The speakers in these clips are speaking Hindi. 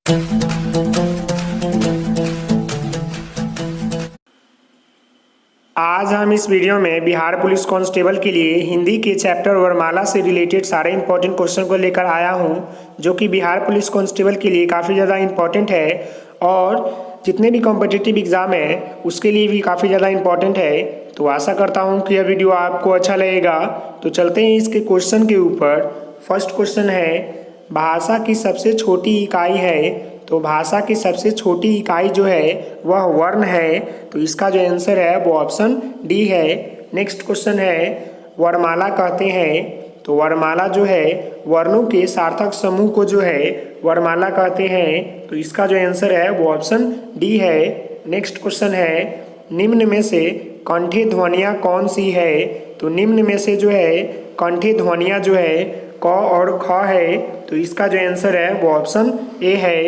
आज हम इस वीडियो में बिहार पुलिस कांस्टेबल के लिए हिंदी के चैप्टर वरमाला से रिलेटेड सारे इंपॉर्टेंट क्वेश्चन को लेकर आया हूं, जो कि बिहार पुलिस कांस्टेबल के लिए काफ़ी ज़्यादा इंपॉर्टेंट है और जितने भी कॉम्पिटिटिव एग्ज़ाम है उसके लिए भी काफ़ी ज़्यादा इंपॉर्टेंट है। तो आशा करता हूं कि यह वीडियो आपको अच्छा लगेगा। तो चलते हैं इसके क्वेश्चन के ऊपर। फर्स्ट क्वेश्चन है, भाषा की सबसे छोटी इकाई है। तो भाषा की सबसे छोटी इकाई जो है वह वर्ण है। तो इसका जो आंसर है वो ऑप्शन डी है। नेक्स्ट क्वेश्चन है, वर्णमाला कहते हैं। तो वर्णमाला जो है वर्णों के सार्थक समूह को जो है वर्णमाला कहते हैं। तो इसका जो आंसर है वो ऑप्शन डी है। नेक्स्ट क्वेश्चन है, निम्न में से कंठे ध्वनियाँ कौन सी है। तो निम्न में से जो है कंठे ध्वनियाँ जो है क और ख है। तो इसका जो आंसर है वो ऑप्शन ए है।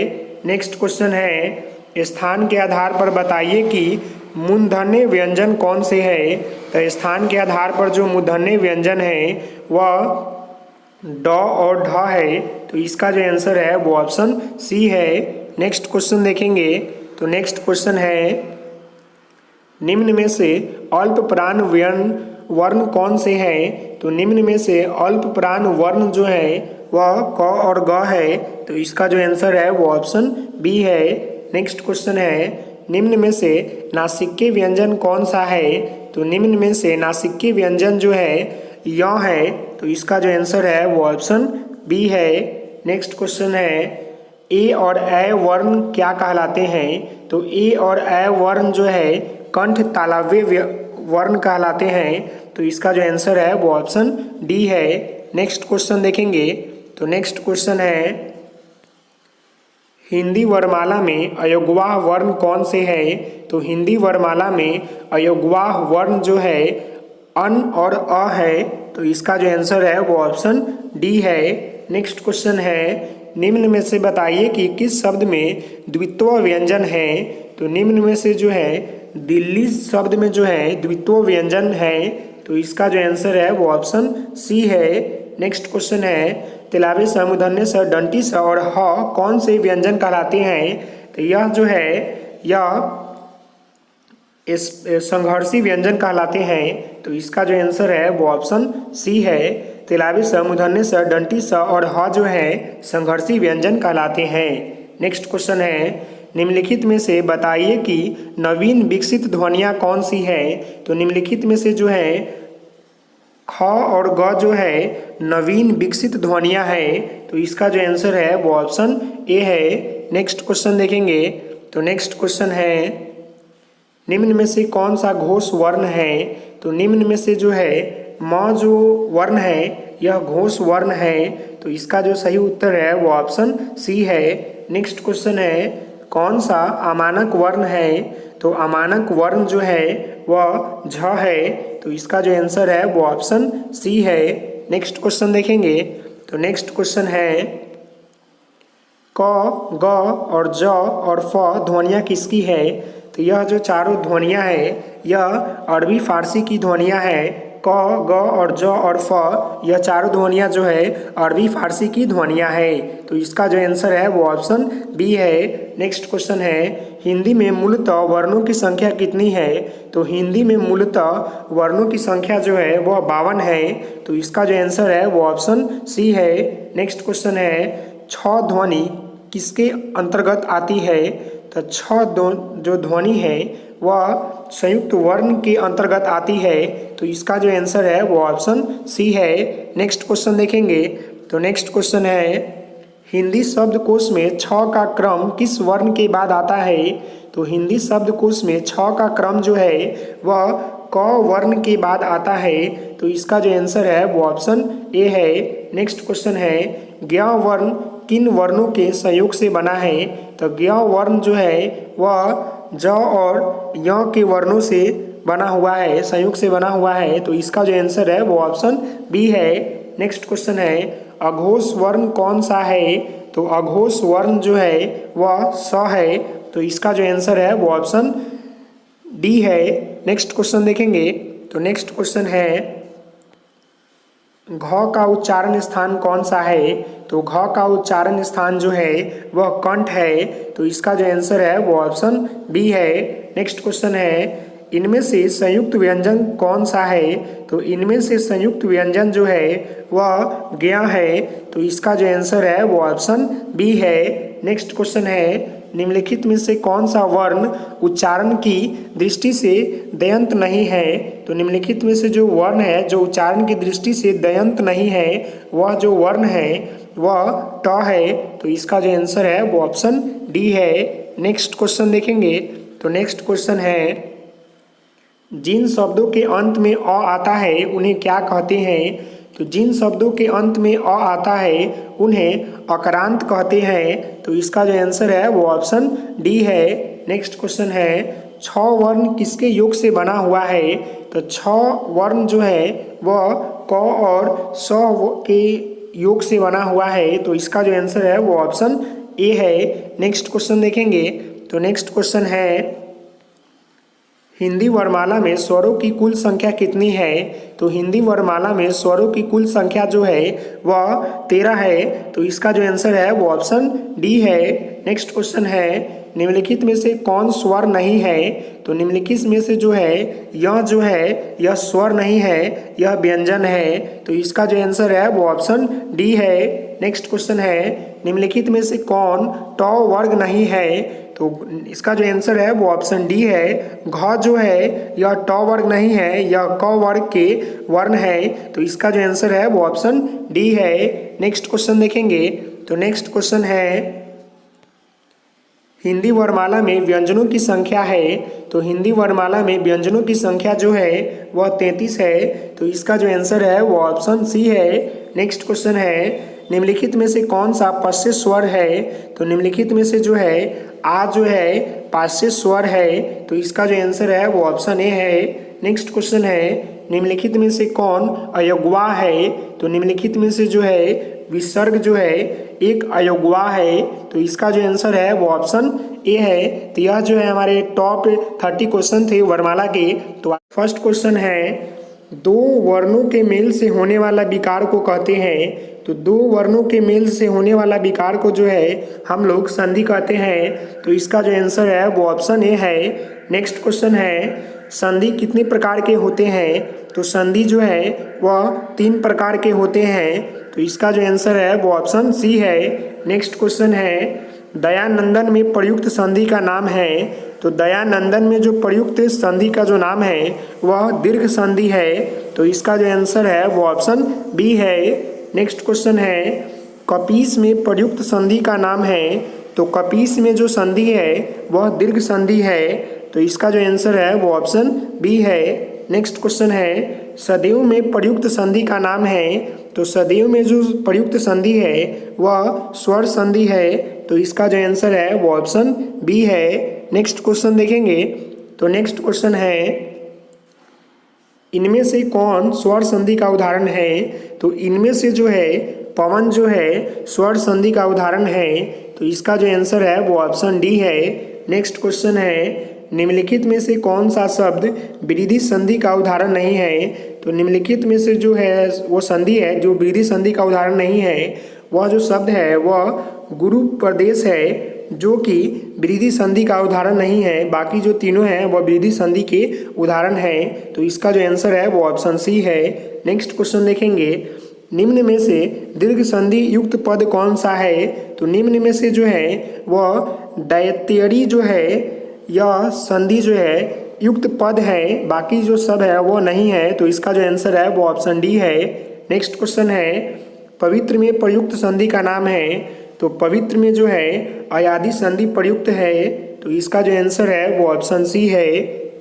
नेक्स्ट क्वेश्चन है, स्थान के आधार पर बताइए कि मूर्धन्य व्यंजन कौन से है। तो स्थान के आधार पर जो मूर्धन्य व्यंजन है वह ड और ढ है। तो इसका जो आंसर है वो ऑप्शन सी है। नेक्स्ट क्वेश्चन देखेंगे। तो नेक्स्ट क्वेश्चन है, निम्न में से अल्प प्राण वर्ण कौन से हैं। तो निम्न में से अल्प प्राण वर्ण जो है वह क और ग है। तो इसका जो आंसर है वो ऑप्शन बी है। नेक्स्ट क्वेश्चन है, निम्न में से नासिक्य व्यंजन कौन सा है। तो निम्न में से नासिक्य व्यंजन जो है य है। तो इसका जो आंसर है वो ऑप्शन बी है। नेक्स्ट क्वेश्चन है, ए और ए वर्ण क्या कहलाते हैं। तो ए और ए वर्ण जो है कंठ तालव्य वर्ण कहलाते हैं। तो इसका जो आंसर है वो ऑप्शन डी है। नेक्स्ट क्वेश्चन देखेंगे। तो नेक्स्ट क्वेश्चन है, हिंदी वर्णमाला में अयोगवाह वर्ण कौन से है। तो हिंदी वर्णमाला में अयोगवाह वर्ण जो है अन और अ है। तो इसका जो आंसर है वो ऑप्शन डी है। नेक्स्ट क्वेश्चन है, निम्न में से बताइए कि किस शब्द में द्वित्व व्यंजन है। तो निम्न में से जो है दिल्ली शब्द में जो है द्वित्व व्यंजन है। तो इसका जो आंसर है वो ऑप्शन सी है। नेक्स्ट क्वेश्चन है, तिलाबे स मूर्धन्य स दंती स और ह कौन से व्यंजन कहलाते हैं। तो यह जो है यह इस संघर्षी व्यंजन कहलाते हैं। तो इसका जो आंसर है वो ऑप्शन सी है। तिलाबे स मूर्धन्य स दंती स और ह जो है संघर्षी व्यंजन कहलाते हैं। नेक्स्ट क्वेश्चन है, निम्नलिखित में से बताइए कि नवीन विकसित ध्वनियाँ कौन सी है। तो निम्नलिखित में से जो है ख और ग जो है नवीन विकसित ध्वनियाँ है। तो इसका जो आंसर है वो ऑप्शन ए है। नेक्स्ट क्वेश्चन देखेंगे। तो नेक्स्ट क्वेश्चन है, निम्न में से कौन सा घोष वर्ण है। तो निम्न में से जो है म जो वर्ण है यह घोष वर्ण है। तो इसका जो सही उत्तर है वो ऑप्शन सी है। नेक्स्ट क्वेश्चन है, कौन सा अमानक वर्ण है। तो अमानक वर्ण जो है वह झ है। तो इसका जो आंसर है वो ऑप्शन सी है। नेक्स्ट क्वेश्चन देखेंगे। तो नेक्स्ट क्वेश्चन है, क, ग और ज और फ ध्वनियाँ किसकी है। तो यह जो चारों ध्वनियाँ है यह अरबी फारसी की ध्वनियाँ है। क, ग और ज और फ यह चारों ध्वनियाँ जो है अरबी फारसी की ध्वनियाँ है। तो इसका जो आंसर है वो ऑप्शन बी है। नेक्स्ट क्वेश्चन है, हिंदी में मूलतः वर्णों की संख्या कितनी है। तो हिंदी में मूलतः वर्णों की संख्या जो है वह 52 है। तो इसका जो आंसर है वो ऑप्शन सी है। नेक्स्ट क्वेश्चन है, छ ध्वनि किसके अंतर्गत आती है। तो छ जो ध्वनि है वह संयुक्त वर्ण के अंतर्गत आती है। तो इसका जो आंसर है वो ऑप्शन सी है। नेक्स्ट क्वेश्चन देखेंगे। तो नेक्स्ट क्वेश्चन है, हिंदी शब्दकोश में छ का क्रम किस वर्ण के बाद आता है। तो हिंदी शब्दकोश में छ का क्रम जो है वह क वर्ण के बाद आता है। तो इसका जो आंसर है वो ऑप्शन ए है। नेक्स्ट क्वेश्चन है, ज्ञ वर्ण किन वर्णों के संयोग से बना है। तो ज्ञ वर्ण जो है वह ज और य के वर्णों से बना हुआ है, संयोग से बना हुआ है। तो इसका जो आंसर है वो ऑप्शन बी है। नेक्स्ट क्वेश्चन है, अघोष वर्ण कौन सा है। तो अघोष वर्ण जो है वह स है। तो इसका जो आंसर है वो ऑप्शन डी है। नेक्स्ट क्वेश्चन देखेंगे। तो नेक्स्ट क्वेश्चन है, घ का उच्चारण स्थान कौन सा है? तो घ का उच्चारण स्थान जो है वह कंठ है, तो इसका जो आंसर है वो ऑप्शन बी है। नेक्स्ट क्वेश्चन है, इनमें से संयुक्त व्यंजन कौन सा है? तो इनमें से संयुक्त व्यंजन जो है वह ज्ञ है, तो इसका जो आंसर है वो ऑप्शन बी है। नेक्स्ट क्वेश्चन है, निम्नलिखित में से कौन सा वर्ण उच्चारण की दृष्टि से दयंत नहीं है? तो निम्नलिखित में से जो वर्ण है जो उच्चारण की दृष्टि से दयंत नहीं है, वह जो वर्ण है वह ट है, तो इसका जो आंसर है वो ऑप्शन डी है। नेक्स्ट क्वेश्चन देखेंगे, तो नेक्स्ट क्वेश्चन है, जिन शब्दों के अंत में अ आता है उन्हें क्या कहते हैं? तो जिन शब्दों के अंत में अ आता है उन्हें अकरांत कहते हैं, तो इसका जो आंसर है वो ऑप्शन डी है। नेक्स्ट क्वेश्चन है, छ वर्ण किसके योग से बना हुआ है? तो छ वर्ण जो है वह क और स के योग से बना हुआ है, तो इसका जो आंसर है वो ऑप्शन ए है। नेक्स्ट क्वेश्चन देखेंगे, तो नेक्स्ट क्वेश्चन है, हिंदी वर्णमाला में स्वरों की कुल संख्या कितनी है? तो हिंदी वर्णमाला में स्वरों की कुल संख्या जो है वह 13 है, तो इसका जो आंसर है वो ऑप्शन डी है। नेक्स्ट क्वेश्चन है, निम्नलिखित में से कौन स्वर नहीं है? तो निम्नलिखित में से जो है यह स्वर नहीं है, यह व्यंजन है, तो इसका जो आंसर है वो ऑप्शन डी है। नेक्स्ट क्वेश्चन है, निम्नलिखित में से कौन ट वर्ग नहीं है? तो इसका जो आंसर है वो ऑप्शन डी है। घ जो है यह ट वर्ग नहीं है, यह क वर्ग के वर्ण है, तो इसका जो आंसर है वो ऑप्शन डी है। नेक्स्ट क्वेश्चन देखेंगे, तो नेक्स्ट क्वेश्चन है, हिंदी वर्णमाला में व्यंजनों की संख्या है? तो हिंदी वर्णमाला में व्यंजनों की संख्या जो है वह 33 है, तो इसका जो आंसर है वो ऑप्शन सी है। नेक्स्ट क्वेश्चन है, निम्नलिखित में से कौन सा पाश्चय स्वर है? तो निम्नलिखित में से जो है आ जो है पाश्चय स्वर है, तो इसका जो आंसर है वो ऑप्शन ए है। नेक्स्ट क्वेश्चन है, निम्नलिखित में से कौन अयोग्वा है? तो निम्नलिखित में से जो है विसर्ग जो है एक अयोग्वा है, तो इसका जो आंसर है वो ऑप्शन ए है। तो यह जो है हमारे टॉप 30 क्वेश्चन थे वर्णमाला के। तो फर्स्ट क्वेश्चन है, दो वर्णों के मेल से होने वाला विकार को कहते हैं? तो दो वर्णों के मेल से होने वाला विकार को जो है हम लोग संधि कहते हैं, तो इसका जो आंसर है वो ऑप्शन ए है। नेक्स्ट क्वेश्चन है, संधि कितने प्रकार के होते हैं? तो संधि जो है वह 3 प्रकार के होते हैं, तो इसका जो आंसर है वो ऑप्शन सी है। नेक्स्ट क्वेश्चन है, दयानंदन में प्रयुक्त संधि का नाम है? तो दयानंदन में जो प्रयुक्त संधि का जो नाम है वह दीर्घ संधि है, तो इसका जो आंसर है वो ऑप्शन बी है। नेक्स्ट क्वेश्चन है, कपीस में प्रयुक्त संधि का नाम है? तो कपीस में जो संधि है वह दीर्घ संधि है, तो इसका जो आंसर है वो ऑप्शन बी है। नेक्स्ट क्वेश्चन है, सदैव में प्रयुक्त संधि का नाम है? तो सदैव में जो प्रयुक्त संधि है वह स्वर संधि है, तो इसका जो आंसर है वो ऑप्शन बी है। नेक्स्ट क्वेश्चन देखेंगे, तो नेक्स्ट क्वेश्चन है, इनमें से कौन स्वर संधि का उदाहरण है? तो इनमें से जो है पवन जो है स्वर संधि का उदाहरण है, तो इसका जो आंसर है वो ऑप्शन डी है। नेक्स्ट क्वेश्चन है, निम्नलिखित में से कौन सा शब्द वृद्धि संधि का उदाहरण नहीं है? तो निम्नलिखित में से जो है वो संधि है जो वृद्धि संधि का उदाहरण नहीं है, वह जो शब्द है वह गुरु प्रदेश है, जो कि वृद्धि संधि का उदाहरण नहीं है। बाकी जो तीनों हैं वह वृद्धि संधि के उदाहरण हैं, तो इसका जो आंसर है वो ऑप्शन सी है। नेक्स्ट क्वेश्चन देखेंगे, निम्न में से दीर्घ संधि युक्त पद कौन सा है? तो निम्न में से जो है वह दैत्यरी जो है यह संधि जो है युक्त पद है, बाकी जो सब है वो नहीं है, तो इसका जो आंसर है वो ऑप्शन डी है। नेक्स्ट क्वेश्चन है, पवित्र में प्रयुक्त संधि का नाम है? तो पवित्र में जो है अयादि संधि प्रयुक्त है, तो इसका जो आंसर है वो ऑप्शन सी है।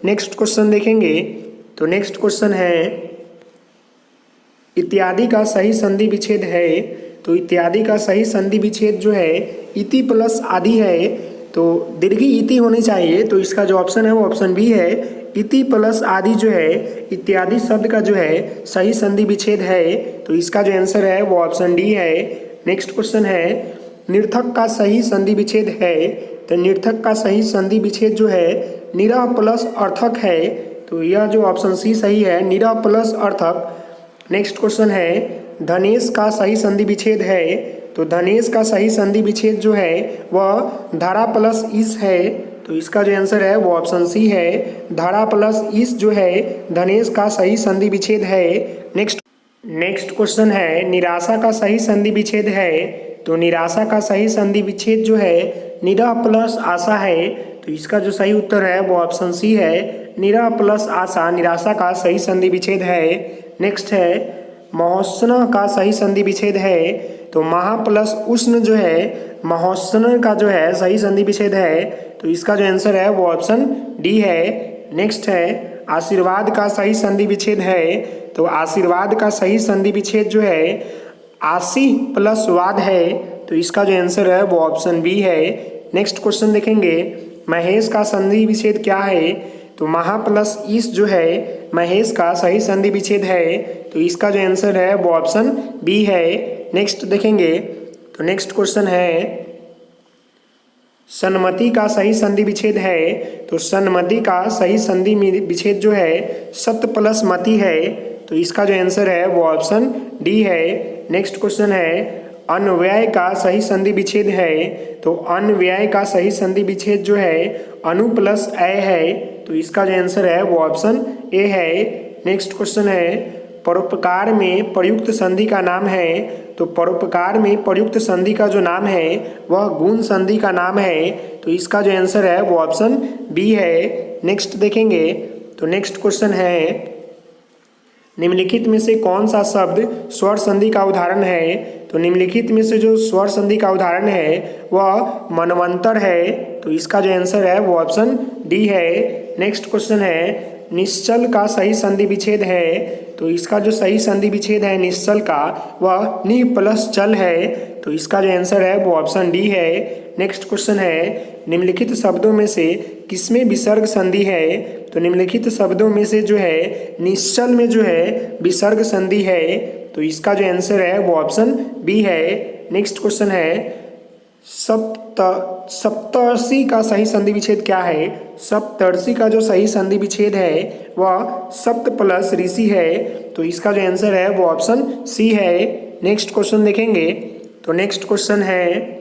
नेक्स्ट क्वेश्चन देखेंगे, तो नेक्स्ट क्वेश्चन है, इत्यादि का सही संधि विच्छेद है? तो इत्यादि का सही संधि विच्छेद जो है इति प्लस आदि है, तो दीर्घी इति होनी चाहिए, तो इसका जो ऑप्शन है वो ऑप्शन बी है। इति प्लस आदि जो है इत्यादि शब्द का जो है सही संधि विच्छेद है, तो इसका जो आंसर है वो ऑप्शन डी है। नेक्स्ट क्वेश्चन है, निर्थक का सही संधि विच्छेद है? तो निर्थक का सही संधि विच्छेद जो है निरह प्लस अर्थक है, तो यह जो ऑप्शन सी सही है, निरह प्लस अर्थक। नेक्स्ट क्वेश्चन है धनेश का सही संधि विच्छेद है, तो धनेश का सही संधि विच्छेद जो है वह धरा प्लस इस है, तो इसका जो आंसर है वो ऑप्शन सी है। धरा प्लस इस जो है धनेश का सही संधि विच्छेद है। नेक्स्ट क्वेश्चन है निराशा का सही संधि विच्छेद है, तो निराशा का सही संधि विच्छेद जो है निरह प्लस आशा है, तो इसका जो सही उत्तर है वो ऑप्शन सी है। निरह प्लस आशा निराशा का सही संधि विच्छेद है। नेक्स्ट है महोत्सन का सही संधि विच्छेद है, तो महा प्लस उष्ण जो है महोत्सन का जो है सही संधि विच्छेद है, तो इसका जो आंसर है वो ऑप्शन डी है। नेक्स्ट है आशीर्वाद का सही संधि विच्छेद है, तो आशीर्वाद का सही संधि विच्छेद जो है आशी प्लस वाद है, तो इसका जो आंसर है वो ऑप्शन बी है। नेक्स्ट क्वेश्चन देखेंगे महेश का संधि विच्छेद क्या है, तो महा प्लस ईश जो है महेश का सही संधि विच्छेद है, तो इसका जो आंसर है वो ऑप्शन बी है। नेक्स्ट देखेंगे तो नेक्स्ट क्वेश्चन है सन्मति का सही संधि विच्छेद है, तो सन्मति का सही संधि विच्छेद जो है सत प्लस मति है, तो इसका जो आंसर है वो ऑप्शन डी है। नेक्स्ट क्वेश्चन है अन्व्यय का सही संधि विच्छेद है, तो अन्व्यय का सही संधि विच्छेद जो है अनु प्लस अय है, तो इसका जो आंसर है वो ऑप्शन ए है। नेक्स्ट क्वेश्चन है परोपकार में प्रयुक्त संधि का नाम है, तो परोपकार में प्रयुक्त संधि का जो नाम है वह गुण संधि का नाम है, तो इसका जो आंसर है वो ऑप्शन बी है। नेक्स्ट देखेंगे तो नेक्स्ट क्वेश्चन है निम्नलिखित में से कौन सा शब्द स्वर संधि का उदाहरण है, तो निम्नलिखित में से जो स्वर संधि का उदाहरण है वह मनवंतर है, तो इसका जो आंसर है वो ऑप्शन डी है। नेक्स्ट क्वेश्चन है निश्चल का सही संधि विच्छेद है, तो इसका जो सही संधि विच्छेद है निश्चल का वह नि प्लस चल है, तो इसका जो आंसर है वो ऑप्शन डी है। नेक्स्ट क्वेश्चन है निम्नलिखित शब्दों में से किसमें विसर्ग संधि है, तो निम्नलिखित शब्दों में से जो है निश्चल में जो है विसर्ग संधि है, तो इसका जो आंसर है वो ऑप्शन बी है। नेक्स्ट क्वेश्चन है सप्तर्षि का सही संधि विच्छेद क्या है, सप्तर्षि का जो सही संधि विच्छेद है वह सप्त प्लस ऋषि है, तो इसका जो आंसर है वो ऑप्शन सी है। नेक्स्ट क्वेश्चन देखेंगे तो नेक्स्ट क्वेश्चन है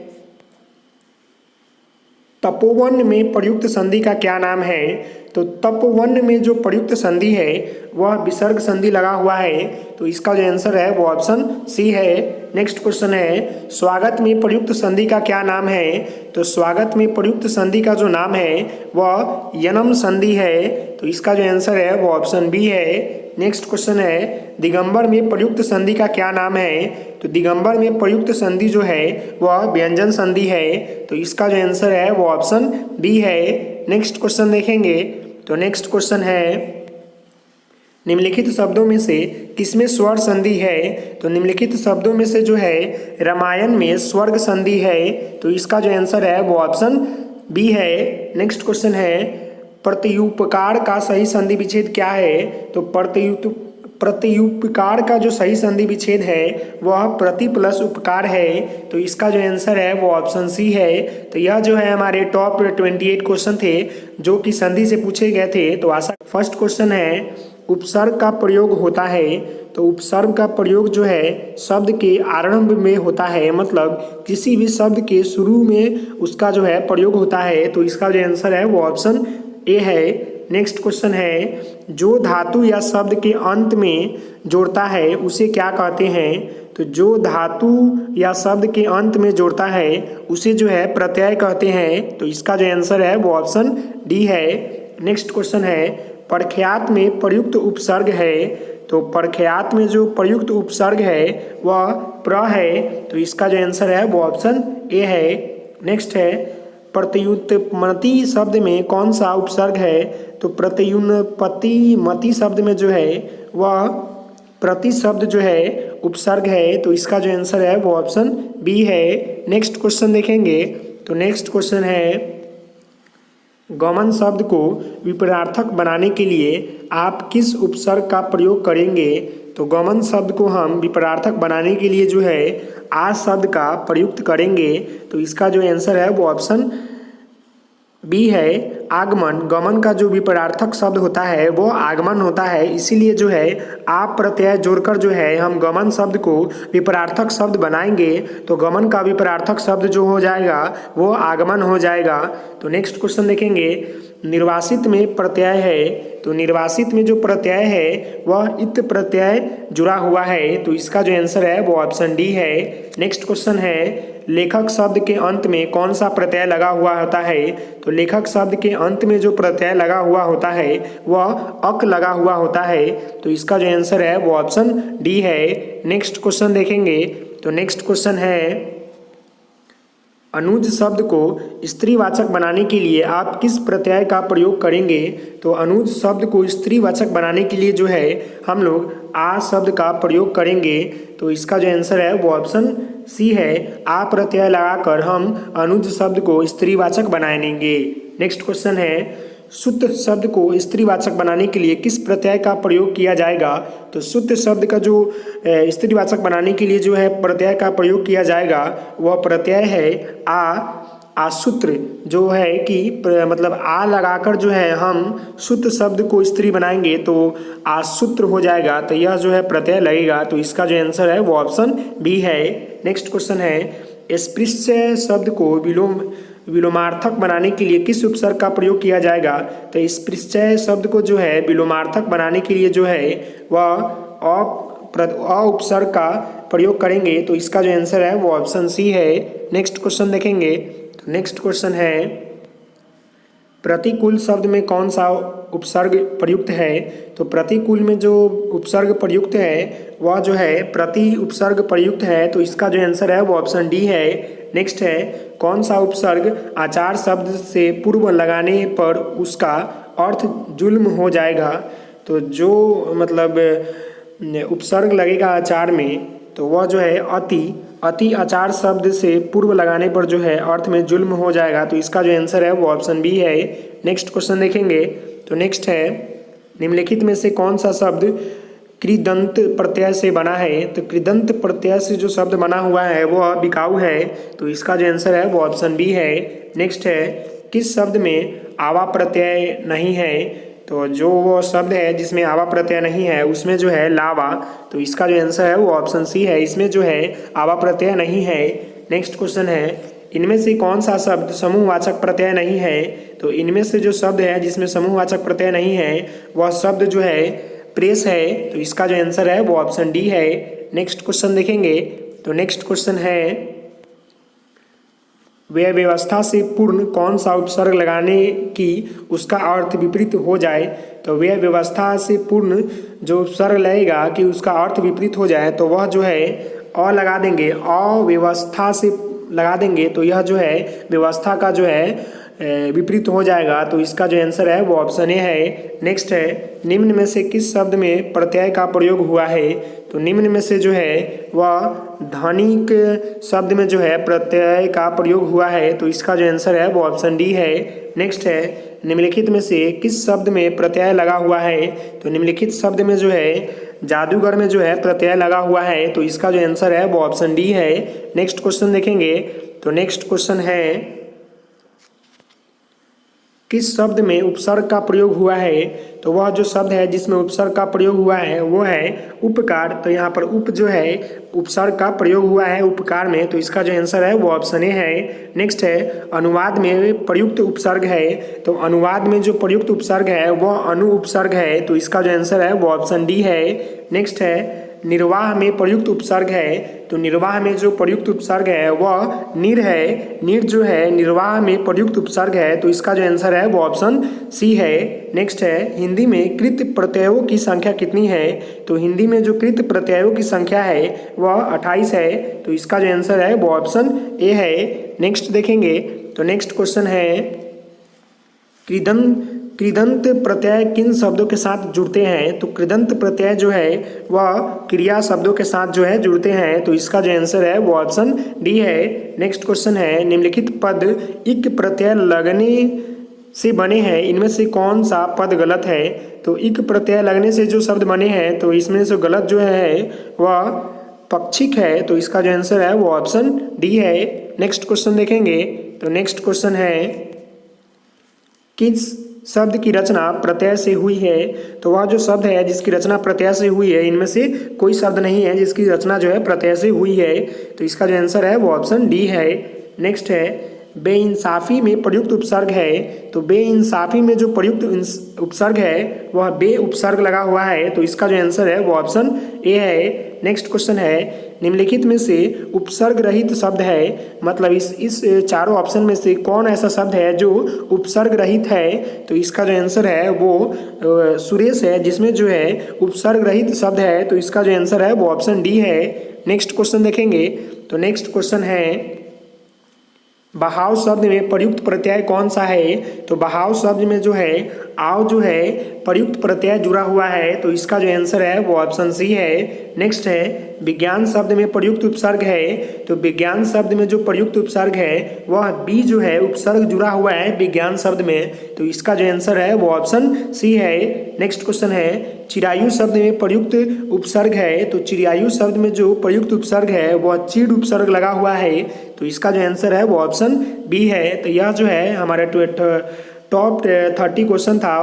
तपोवन में प्रयुक्त संधि का क्या नाम है, तो तपोवन में जो प्रयुक्त संधि है वह विसर्ग संधि लगा हुआ है, तो इसका जो आंसर है वो ऑप्शन सी है। नेक्स्ट क्वेश्चन है स्वागत में प्रयुक्त संधि का क्या नाम है, तो स्वागत में प्रयुक्त संधि का जो नाम है वह यनम संधि है, तो इसका जो आंसर है वो ऑप्शन बी है। नेक्स्ट क्वेश्चन है दिगंबर में प्रयुक्त संधि का क्या नाम है, तो दिगंबर में प्रयुक्त संधि जो है वह व्यंजन संधि है, तो इसका जो आंसर है वो ऑप्शन बी है। नेक्स्ट क्वेश्चन देखेंगे तो नेक्स्ट क्वेश्चन है निम्नलिखित शब्दों में से किसमें स्वर संधि है, तो निम्नलिखित शब्दों में से जो है रामायण में स्वर्ग संधि है, तो इसका जो आंसर है वो ऑप्शन बी है। नेक्स्ट क्वेश्चन है प्रत्युपकार का सही संधि विच्छेद क्या है, तो प्रत्युपकार का जो सही संधि विच्छेद है वह प्रति प्लस उपकार है, तो इसका जो आंसर है वो ऑप्शन सी है। तो यह जो है हमारे टॉप 28 क्वेश्चन थे जो कि संधि से पूछे गए थे। तो आशा फर्स्ट क्वेश्चन है उपसर्ग का प्रयोग होता है, तो उपसर्ग का प्रयोग जो है शब्द के आरंभ में होता है, मतलब किसी भी शब्द के शुरू में उसका जो है प्रयोग होता है, तो इसका जो आंसर है वो ऑप्शन ए है। नेक्स्ट क्वेश्चन है जो धातु या शब्द के अंत में जोड़ता है उसे क्या कहते हैं, तो जो धातु या शब्द के अंत में जोड़ता है उसे जो है प्रत्यय कहते हैं, तो इसका जो आंसर है वो ऑप्शन डी है। नेक्स्ट क्वेश्चन है प्रख्यात में प्रयुक्त उपसर्ग है, तो प्रख्यात में जो प्रयुक्त उपसर्ग है वह प्र है, तो इसका जो आंसर है वो ऑप्शन ए है। नेक्स्ट है प्रत्युत्पत्ति शब्द में कौन सा उपसर्ग है, तो प्रत्युत्पत्ति मति शब्द में जो है वह प्रति शब्द जो है उपसर्ग है, तो इसका जो आंसर है वो ऑप्शन बी है। नेक्स्ट क्वेश्चन देखेंगे तो नेक्स्ट क्वेश्चन है गमन शब्द को विपरीतार्थक बनाने के लिए आप किस उपसर्ग का प्रयोग करेंगे, तो गमन शब्द को हम विपरीतार्थक बनाने के लिए जो है आज शब्द का प्रयुक्त करेंगे, तो इसका जो आंसर है वो ऑप्शन बी है आगमन। गमन का जो विपरार्थक शब्द होता है वो आगमन होता है, इसीलिए जो है आप प्रत्यय जोड़कर जो है हम गमन शब्द को विपरार्थक शब्द बनाएंगे तो गमन का विपरार्थक शब्द जो हो जाएगा वो आगमन हो जाएगा। तो नेक्स्ट क्वेश्चन देखेंगे, निर्वासित में प्रत्यय है, तो निर्वासित में जो प्रत्यय है वह इत प्रत्यय जुड़ा हुआ है, तो इसका जो आंसर है वो ऑप्शन डी है। नेक्स्ट क्वेश्चन है, लेखक शब्द के अंत में कौन सा प्रत्यय लगा हुआ होता है, तो लेखक शब्द के अंत में जो प्रत्यय लगा हुआ होता है वह अक लगा हुआ होता है, तो इसका जो आंसर है वो ऑप्शन डी है। नेक्स्ट क्वेश्चन देखेंगे, तो नेक्स्ट क्वेश्चन है, अनुज शब्द को स्त्रीवाचक बनाने के लिए आप किस प्रत्यय का प्रयोग करेंगे, तो अनुज शब्द को स्त्रीवाचक बनाने के लिए जो है हम लोग आ शब्द का प्रयोग करेंगे, तो इसका जो आंसर है वो ऑप्शन सी है। आ प्रत्यय लगाकर हम अनुज शब्द को स्त्रीवाचक बनाएंगे। नेक्स्ट क्वेश्चन है, सुत शब्द को स्त्रीवाचक बनाने के लिए किस प्रत्यय का प्रयोग किया जाएगा, तो सुत शब्द का जो स्त्रीवाचक बनाने के लिए जो है प्रत्यय का प्रयोग किया जाएगा वह प्रत्यय है आसूत्र, जो है कि मतलब आ लगाकर जो है हम सुत शब्द को स्त्री बनाएंगे तो आसूत्र हो जाएगा, तो यह जो है प्रत्यय लगेगा, तो इसका जो आंसर है वो ऑप्शन बी है। नेक्स्ट क्वेश्चन है, स्पृश्य शब्द को विलोमार्थक बनाने के लिए किस उपसर्ग का प्रयोग किया जाएगा, तो स्पृश्य शब्द को जो है विलोमार्थक बनाने के लिए जो है वह अ उपसर्ग का प्रयोग करेंगे, तो इसका जो आंसर है वो ऑप्शन सी है। नेक्स्ट क्वेश्चन देखेंगे, तो नेक्स्ट क्वेश्चन है, प्रतिकूल शब्द में कौन सा उपसर्ग प्रयुक्त है, तो प्रतिकूल में जो उपसर्ग प्रयुक्त है वह जो है प्रति उपसर्ग प्रयुक्त है, तो इसका जो आंसर है वो ऑप्शन डी है। नेक्स्ट है, कौन सा उपसर्ग आचार शब्द से पूर्व लगाने पर उसका अर्थ जुल्म हो जाएगा, तो जो मतलब उपसर्ग लगेगा आचार में तो वह जो है अति आचार शब्द से पूर्व लगाने पर जो है अर्थ में जुल्म हो जाएगा, तो इसका जो आंसर है वो ऑप्शन बी है। नेक्स्ट क्वेश्चन देखेंगे, तो नेक्स्ट है, निम्नलिखित में से कौन सा शब्द कृदंत प्रत्यय से बना है, तो कृदंत प्रत्यय से जो शब्द बना हुआ है वो बिकाऊ है, तो इसका जो आंसर है वो ऑप्शन बी है। नेक्स्ट है, किस शब्द में आवा प्रत्यय नहीं है, तो जो वो शब्द है जिसमें आवा प्रत्यय नहीं है उसमें जो है लावा, तो इसका जो आंसर है वो ऑप्शन सी है, इसमें जो है आवा प्रत्यय नहीं है। नेक्स्ट क्वेश्चन है, इनमें से कौन सा शब्द समूहवाचक प्रत्यय नहीं है, तो इनमें से जो शब्द है जिसमें समूहवाचक प्रत्यय नहीं है वह शब्द जो है प्रेस है, तो इसका जो आंसर है वो ऑप्शन डी है। नेक्स्ट क्वेश्चन देखेंगे, तो नेक्स्ट क्वेश्चन है, व्यय व्यवस्था से पूर्ण कौन सा उपसर्ग लगाने की उसका अर्थ विपरीत हो जाए, तो व्यय व्यवस्था से पूर्ण जो उपसर्ग लगेगा कि उसका अर्थ विपरीत हो जाए तो वह जो है अ लगा देंगे, अव्यवस्था से लगा देंगे तो यह जो है व्यवस्था का जो है विपरीत हो जाएगा, तो इसका जो आंसर है वो ऑप्शन ए है। नेक्स्ट है, निम्न में से किस शब्द में प्रत्यय का प्रयोग हुआ है, तो निम्न में से जो है वह धनिक शब्द में जो है प्रत्यय का प्रयोग हुआ है, तो इसका जो आंसर है वो ऑप्शन डी है। नेक्स्ट है, निम्नलिखित में से किस शब्द में प्रत्यय लगा हुआ है, तो निम्नलिखित शब्द में जो है जादूगर में जो है प्रत्यय लगा हुआ है, तो इसका जो आंसर है वो ऑप्शन डी है। नेक्स्ट क्वेश्चन देखेंगे, तो नेक्स्ट क्वेश्चन है, किस शब्द में उपसर्ग का प्रयोग हुआ है, तो वह जो शब्द है जिसमें उपसर्ग का प्रयोग हुआ है वो है उपकार, तो यहाँ पर उप जो है उपसर्ग का प्रयोग हुआ है उपकार में, तो इसका जो आंसर है वो ऑप्शन ए है। नेक्स्ट है, अनुवाद में प्रयुक्त उपसर्ग है, तो अनुवाद में जो प्रयुक्त उपसर्ग है वह अनु उपसर्ग है, तो इसका जो आंसर है वो ऑप्शन डी है। नेक्स्ट है, निर्वाह में प्रयुक्त उपसर्ग है, तो निर्वाह में जो प्रयुक्त उपसर्ग है वह निर है, निर जो है निर्वाह में प्रयुक्त उपसर्ग है, तो इसका जो आंसर है वो ऑप्शन सी है। नेक्स्ट है, हिंदी में कृत प्रत्ययों की संख्या कितनी है, तो हिंदी में जो कृत प्रत्ययों की संख्या है वह 28 है, तो इसका जो आंसर है वो ऑप्शन ए है। नेक्स्ट देखेंगे, तो नेक्स्ट क्वेश्चन है, कृदंत प्रत्यय किन शब्दों के साथ जुड़ते हैं, तो कृदंत प्रत्यय जो है वह क्रिया शब्दों के साथ जो है जुड़ते हैं, तो इसका जो आंसर है वो ऑप्शन डी है। नेक्स्ट क्वेश्चन है, निम्नलिखित पद इक प्रत्यय लगने से बने हैं, इनमें से कौन सा पद गलत है, तो इक प्रत्यय लगने से जो शब्द बने हैं तो इसमें से गलत जो है वह पक्षिक है, तो इसका जो आंसर है वो ऑप्शन डी है। नेक्स्ट क्वेश्चन देखेंगे, तो नेक्स्ट क्वेश्चन है, किस शब्द की रचना प्रत्यय से हुई है? तो वह जो शब्द है जिसकी रचना प्रत्यय से हुई है, इनमें से कोई शब्द नहीं है जिसकी रचना जो है प्रत्यय से हुई है। तो इसका जो आंसर है वो ऑप्शन डी है। नेक्स्ट है बेइंसाफी में प्रयुक्त उपसर्ग है। तो बेइंसाफी में जो प्रयुक्त उपसर्ग है वह बे उपसर्ग लगा हुआ है। तो इसका जो आंसर है वो ऑप्शन ए है। नेक्स्ट क्वेश्चन है निम्नलिखित में से उपसर्ग रहित शब्द है, मतलब इस चारों ऑप्शन में से कौन ऐसा शब्द है जो उपसर्ग रहित है? तो इसका जो आंसर है वो सुरेश है, जिसमें जो है उपसर्ग रहित शब्द है। तो इसका जो आंसर है वो ऑप्शन डी है। नेक्स्ट क्वेश्चन देखेंगे। तो नेक्स्ट क्वेश्चन है बहाव शब्द में प्रयुक्त प्रत्यय कौन सा है? तो बहाव शब्द में जो है आव जो है प्रयुक्त प्रत्यय जुड़ा हुआ है। तो इसका जो आंसर है वो ऑप्शन सी है। नेक्स्ट है विज्ञान शब्द में प्रयुक्त उपसर्ग है। तो विज्ञान शब्द में जो प्रयुक्त उपसर्ग है वह बी जो है उपसर्ग जुड़ा हुआ है विज्ञान शब्द में। तो इसका जो आंसर है वो ऑप्शन सी है। नेक्स्ट क्वेश्चन है चिरायु शब्द में प्रयुक्त उपसर्ग है। तो चिरायु शब्द में जो प्रयुक्त उपसर्ग है वह चीड़ उपसर्ग लगा हुआ है। तो इसका जो आंसर है वो ऑप्शन बी है। तो यह जो है हमारा टॉप 30 क्वेश्चन था।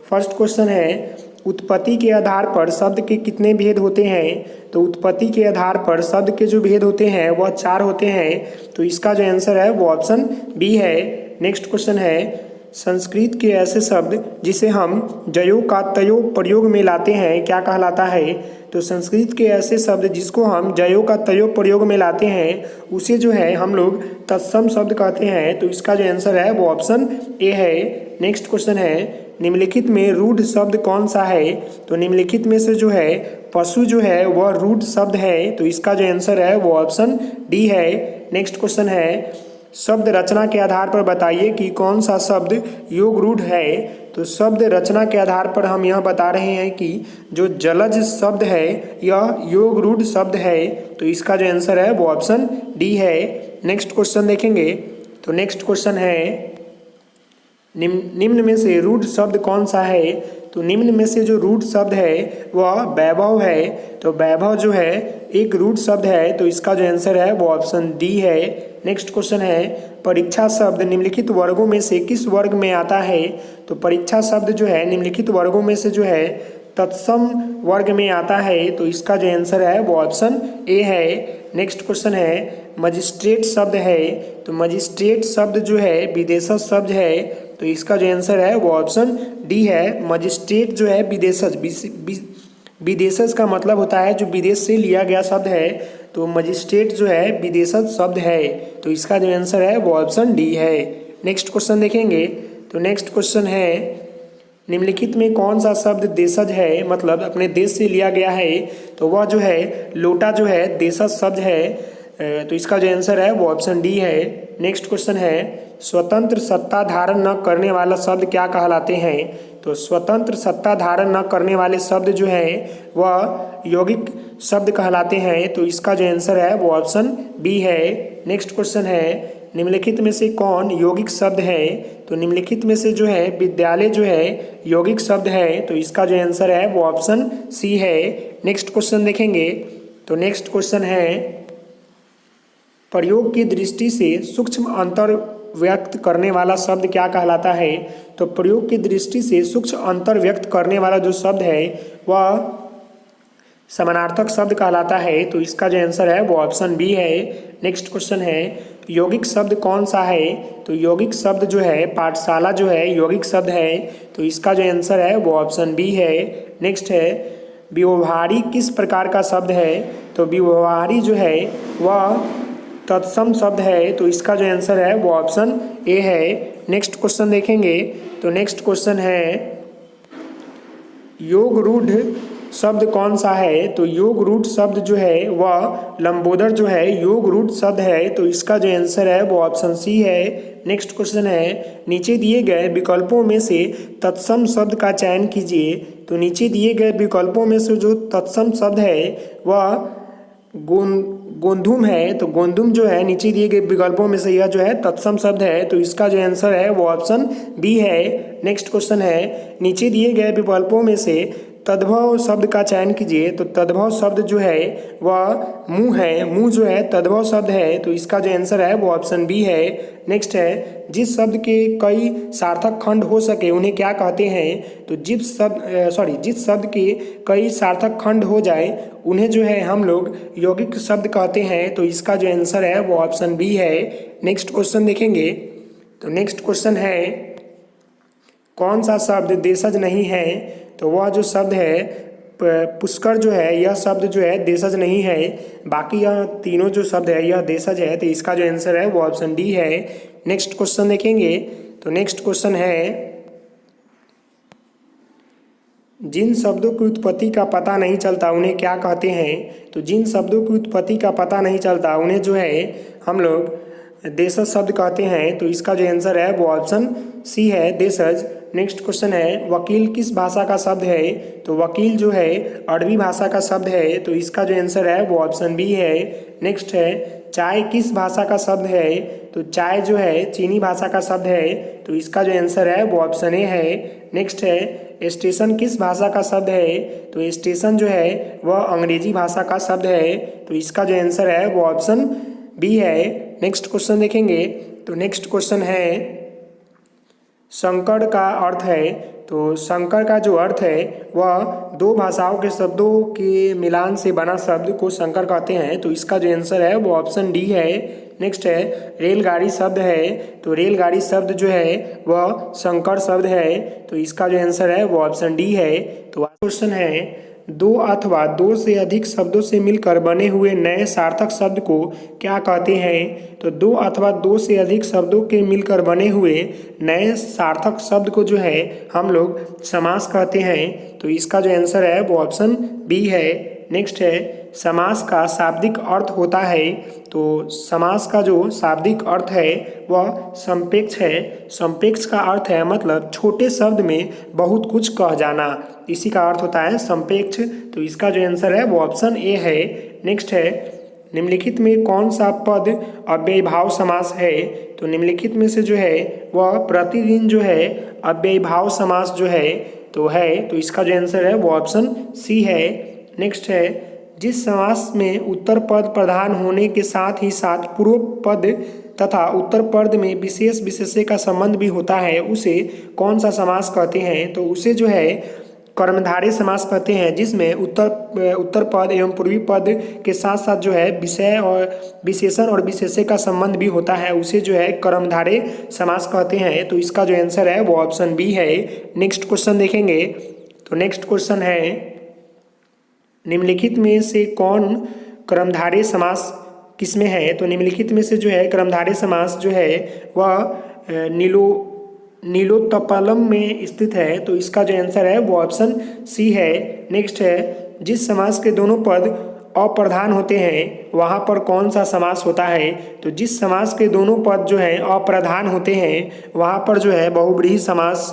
फर्स्ट क्वेश्चन है उत्पत्ति के आधार पर शब्द के कितने भेद होते हैं? तो उत्पत्ति के आधार पर शब्द के जो भेद होते हैं वह 4 होते हैं। तो इसका जो आंसर है वो ऑप्शन बी है। नेक्स्ट क्वेश्चन है संस्कृत के ऐसे शब्द जिसे हम जयो का तयो प्रयोग में लाते हैं क्या कहलाता है? तो संस्कृत के ऐसे शब्द जिसको हम जयो का तयो प्रयोग में लाते हैं उसे जो है हम लोग तत्सम शब्द कहते हैं। तो इसका जो आंसर है वो ऑप्शन ए है। नेक्स्ट क्वेश्चन है निम्नलिखित में रूढ़ शब्द कौन सा है? तो निम्नलिखित में से जो है पशु जो है वह रूढ़ शब्द है। तो इसका जो आंसर है वो ऑप्शन डी है। नेक्स्ट क्वेश्चन है शब्द रचना के आधार पर बताइए कि कौन सा शब्द योग रूढ़ है? तो शब्द रचना के आधार पर हम यह बता रहे हैं कि जो जलज शब्द है यह योग रूढ़ शब्द है। तो इसका जो आंसर है वो ऑप्शन डी है। नेक्स्ट क्वेश्चन देखेंगे। तो नेक्स्ट क्वेश्चन है निम्न में से रूढ़ शब्द कौन सा है? तो निम्न में से जो रूढ़ शब्द है वह वैभव है। तो वैभव जो है एक रूढ़ शब्द है। तो इसका जो आंसर है वो ऑप्शन डी है। नेक्स्ट क्वेश्चन है परीक्षा शब्द निम्नलिखित वर्गों में से किस वर्ग में आता है? तो परीक्षा शब्द जो है निम्नलिखित वर्गों में से जो है तत्सम वर्ग में आता है। तो इसका जो आंसर है वो ऑप्शन ए है। नेक्स्ट क्वेश्चन है मजिस्ट्रेट शब्द है। तो मजिस्ट्रेट शब्द जो है विदेशज शब्द है। तो इसका जो आंसर है वो ऑप्शन डी है। मजिस्ट्रेट जो है विदेशज का मतलब होता है जो विदेश से लिया गया शब्द है। तो मजिस्ट्रेट जो है विदेशज शब्द है। तो इसका जो आंसर है वो ऑप्शन डी है। नेक्स्ट क्वेश्चन देखेंगे। तो नेक्स्ट क्वेश्चन है निम्नलिखित में कौन सा शब्द देशज है, मतलब अपने देश से लिया गया है? तो वह जो है लोटा जो है देशज शब्द है। तो इसका जो आंसर है वो ऑप्शन डी है। नेक्स्ट क्वेश्चन है स्वतंत्र सत्ता धारण न करने वाला शब्द क्या कहलाते हैं? तो स्वतंत्र सत्ता धारण न करने वाले शब्द जो है वह यौगिक शब्द कहलाते हैं। तो इसका जो आंसर है वो ऑप्शन बी है। नेक्स्ट क्वेश्चन है निम्नलिखित में से कौन यौगिक शब्द है? तो निम्नलिखित में से जो है विद्यालय जो है यौगिक शब्द है। तो इसका जो आंसर है वो ऑप्शन सी है। नेक्स्ट क्वेश्चन देखेंगे। तो नेक्स्ट क्वेश्चन है प्रयोग की दृष्टि से सूक्ष्म अंतर व्यक्त करने वाला शब्द क्या कहलाता है? तो प्रयोग की दृष्टि से सूक्ष्म अंतर व्यक्त करने वाला जो शब्द है वह समानार्थक शब्द कहलाता है। तो इसका जो आंसर है वो ऑप्शन बी है। नेक्स्ट क्वेश्चन है यौगिक शब्द कौन सा है? तो यौगिक शब्द जो है पाठशाला जो है यौगिक शब्द है। तो इसका जो आंसर है वो ऑप्शन बी है। नेक्स्ट है व्यवहारी किस प्रकार का शब्द है? तो व्यवहारी जो है वह तत्सम शब्द है। तो इसका जो आंसर है वो ऑप्शन ए है। नेक्स्ट क्वेश्चन देखेंगे। तो नेक्स्ट क्वेश्चन है योग रूढ़ शब्द कौन सा है? तो योग रूढ़ शब्द जो है वह लंबोदर जो है योग रूढ़ शब्द है। तो इसका जो आंसर है वो ऑप्शन सी है। नेक्स्ट क्वेश्चन है नीचे दिए गए विकल्पों में से तत्सम शब्द का चयन कीजिए। तो नीचे दिए गए विकल्पों में से जो तत्सम शब्द है वह गोंधुम है। तो गोंधुम जो है नीचे दिए गए विकल्पों में से यह जो है तत्सम शब्द है। तो इसका जो आंसर है वो ऑप्शन बी है। नेक्स्ट क्वेश्चन है नीचे दिए गए विकल्पों में से तद्भव शब्द का चयन कीजिए। तो तद्भव शब्द जो है वह मुँह है। मुँह जो है तद्भव शब्द है, तो इसका जो आंसर है वो ऑप्शन बी है। नेक्स्ट है, जिस शब्द के कई सार्थक खंड हो सके उन्हें क्या कहते हैं? तो जिस शब्द के कई सार्थक खंड हो जाए उन्हें जो है हम लोग यौगिक शब्द कहते हैं। तो इसका जो आंसर है वो ऑप्शन बी है। नेक्स्ट क्वेश्चन देखेंगे। तो नेक्स्ट क्वेश्चन है, कौन सा शब्द देशज नहीं है? तो वह जो शब्द है पुष्कर जो है, यह शब्द जो है देशज नहीं है। बाकी यह तीनों जो शब्द है यह देशज है। तो इसका जो आंसर है वो ऑप्शन डी है। नेक्स्ट क्वेश्चन देखेंगे। तो नेक्स्ट क्वेश्चन है, जिन शब्दों की उत्पत्ति का पता नहीं चलता उन्हें क्या कहते हैं? तो जिन शब्दों की उत्पत्ति का पता नहीं चलता उन्हें जो है हम लोग देशज शब्द कहते हैं। तो इसका जो आंसर है वो ऑप्शन सी है, देशज। नेक्स्ट क्वेश्चन है, वकील किस भाषा का शब्द है? तो वकील जो है अरबी भाषा का शब्द है। तो इसका जो आंसर है वो ऑप्शन बी है। नेक्स्ट है, चाय किस भाषा का शब्द है? तो चाय जो है चीनी भाषा का शब्द है। तो इसका जो आंसर है वो ऑप्शन ए है। नेक्स्ट है, स्टेशन किस भाषा का शब्द है? तो स्टेशन जो है वह अंग्रेजी भाषा का शब्द है। तो इसका जो आंसर है वो ऑप्शन बी है। नेक्स्ट क्वेश्चन देखेंगे। तो नेक्स्ट क्वेश्चन है, संकर का अर्थ है। तो संकर का जो अर्थ है वह दो भाषाओं के शब्दों के मिलान से बना शब्द को संकर कहते हैं। तो इसका जो आंसर है वो ऑप्शन डी है। नेक्स्ट है, रेलगाड़ी शब्द है। तो रेलगाड़ी शब्द जो है वह संकर शब्द है। तो इसका जो आंसर है वो ऑप्शन डी है। तो क्वेश्चन है, दो अथवा दो से अधिक शब्दों से मिलकर बने हुए नए सार्थक शब्द को क्या कहते हैं? तो दो अथवा दो से अधिक शब्दों के मिलकर बने हुए नए सार्थक शब्द को जो है हम लोग समास कहते हैं। तो इसका जो आंसर है वो ऑप्शन बी है। नेक्स्ट है, समास का शाब्दिक अर्थ होता है। तो समास का जो शाब्दिक अर्थ है वह संपेक्ष है। संपेक्ष का अर्थ है मतलब छोटे शब्द में बहुत कुछ कह जाना, इसी का अर्थ होता है संपेक्ष। तो इसका जो आंसर है वो ऑप्शन ए है। नेक्स्ट है, निम्नलिखित में कौन सा पद अव्ययीभाव समास है? तो निम्नलिखित में से जो है वह प्रतिदिन जो है अव्ययीभाव समास जो है तो इसका जो आंसर है वो ऑप्शन सी है। नेक्स्ट है, जिस समास में उत्तर पद प्रधान होने के साथ ही साथ पूर्व पद तथा उत्तर पद में विशेष विशेष्य का संबंध भी होता है उसे कौन सा समास कहते हैं? तो उसे जो है कर्मधारय समास कहते हैं, जिसमें उत्तर पद एवं पूर्वी पद के साथ साथ जो है विषय और विशेषण और विशेष्य का संबंध भी होता है, उसे जो है कर्मधारय समास कहते हैं। तो इसका जो आंसर है वो ऑप्शन बी है। नेक्स्ट क्वेश्चन देखेंगे। तो नेक्स्ट क्वेश्चन है, निम्नलिखित में से कौन कर्मधारय समास किसमें है? तो निम्नलिखित में से जो है कर्मधारय समास जो है वह नीलोत्पलम में स्थित है। तो इसका जो आंसर है वो ऑप्शन सी है। नेक्स्ट है, जिस समास के दोनों पद अप्रधान होते हैं वहाँ पर कौन सा समास होता है? तो जिस समास के दोनों पद जो है अप्रधान होते हैं वहाँ पर जो है बहुब्रीहि समास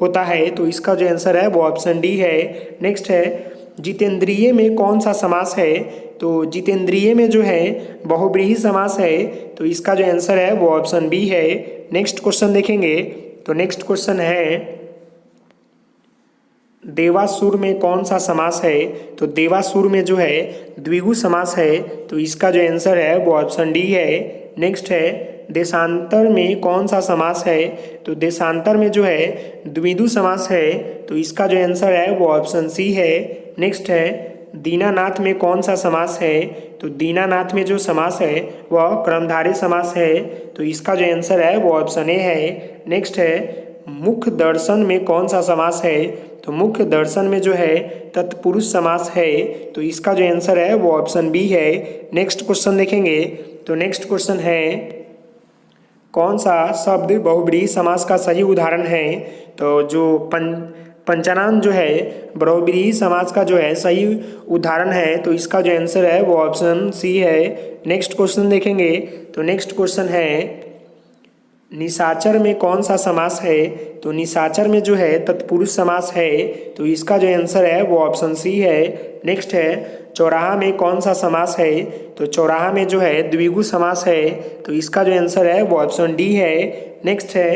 होता है। तो इसका जो आंसर है वो ऑप्शन डी है। नेक्स्ट है, जितेंद्रिय में कौन सा समास है? तो जितेंद्रिय में जो है बहुब्रीहि समास है। तो इसका जो आंसर है वो ऑप्शन बी है। नेक्स्ट क्वेश्चन देखेंगे। तो नेक्स्ट क्वेश्चन है, देवासुर में कौन सा समास है? तो देवासुर में जो है द्विगु समास है। तो इसका जो आंसर है वो ऑप्शन डी है। नेक्स्ट है, देशांतर में कौन सा समास है? तो देशांतर में जो है द्विविधु समास है। तो इसका जो आंसर है वो ऑप्शन सी है। नेक्स्ट है, दीनानाथ में कौन सा समास है? तो दीनानाथ में जो समास है वह कर्मधारय समास है। तो इसका जो आंसर है वो ऑप्शन ए है। नेक्स्ट है, मुख्य दर्शन में कौन सा समास है? तो मुख्य दर्शन में जो है तत्पुरुष समास है। तो इसका जो आंसर है वो ऑप्शन बी है। नेक्स्ट क्वेश्चन देखेंगे। तो नेक्स्ट क्वेश्चन है, कौन सा शब्द बहुब्रीहि समास का सही उदाहरण है? तो जो पंचानन जो है बहुब्रीहि समास का जो है सही उदाहरण है। तो इसका जो आंसर है वो ऑप्शन सी है। नेक्स्ट क्वेश्चन देखेंगे। तो नेक्स्ट क्वेश्चन है, निशाचर में कौन सा समास है? तो निशाचर में जो है तत्पुरुष समास है। तो इसका जो आंसर है वो ऑप्शन सी है। नेक्स्ट है, चौराहा में कौन सा समास है? तो चौराहा में जो है द्विगु समास है। तो इसका जो आंसर है वो ऑप्शन डी है। नेक्स्ट है,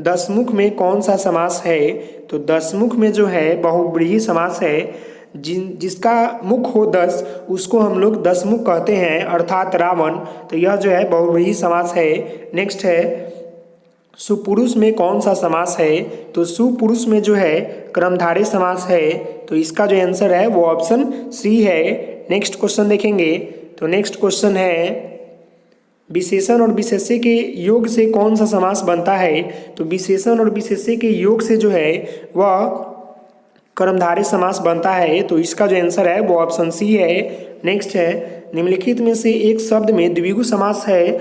दसमुख में कौन सा समास है? तो दसमुख में जो है बहुव्रीहि समास है। जिसका मुख हो 10 उसको हम लोग दसमुख कहते हैं, अर्थात रावण। तो यह जो है बहुव्रीहि समास है। नेक्स्ट है सुपुरुष में कौन सा समास है? तो सुपुरुष में जो है कर्मधारय समास है। तो इसका जो आंसर है वो ऑप्शन सी है। नेक्स्ट क्वेश्चन देखेंगे। तो नेक्स्ट क्वेश्चन है विशेषण और विशेष्य के योग से कौन सा समास बनता है? तो विशेषण और विशेष्य के योग से जो है वह कर्मधारय समास बनता है। तो इसका जो आंसर है वो ऑप्शन सी है। नेक्स्ट है निम्नलिखित में से एक शब्द में द्विगु समास है,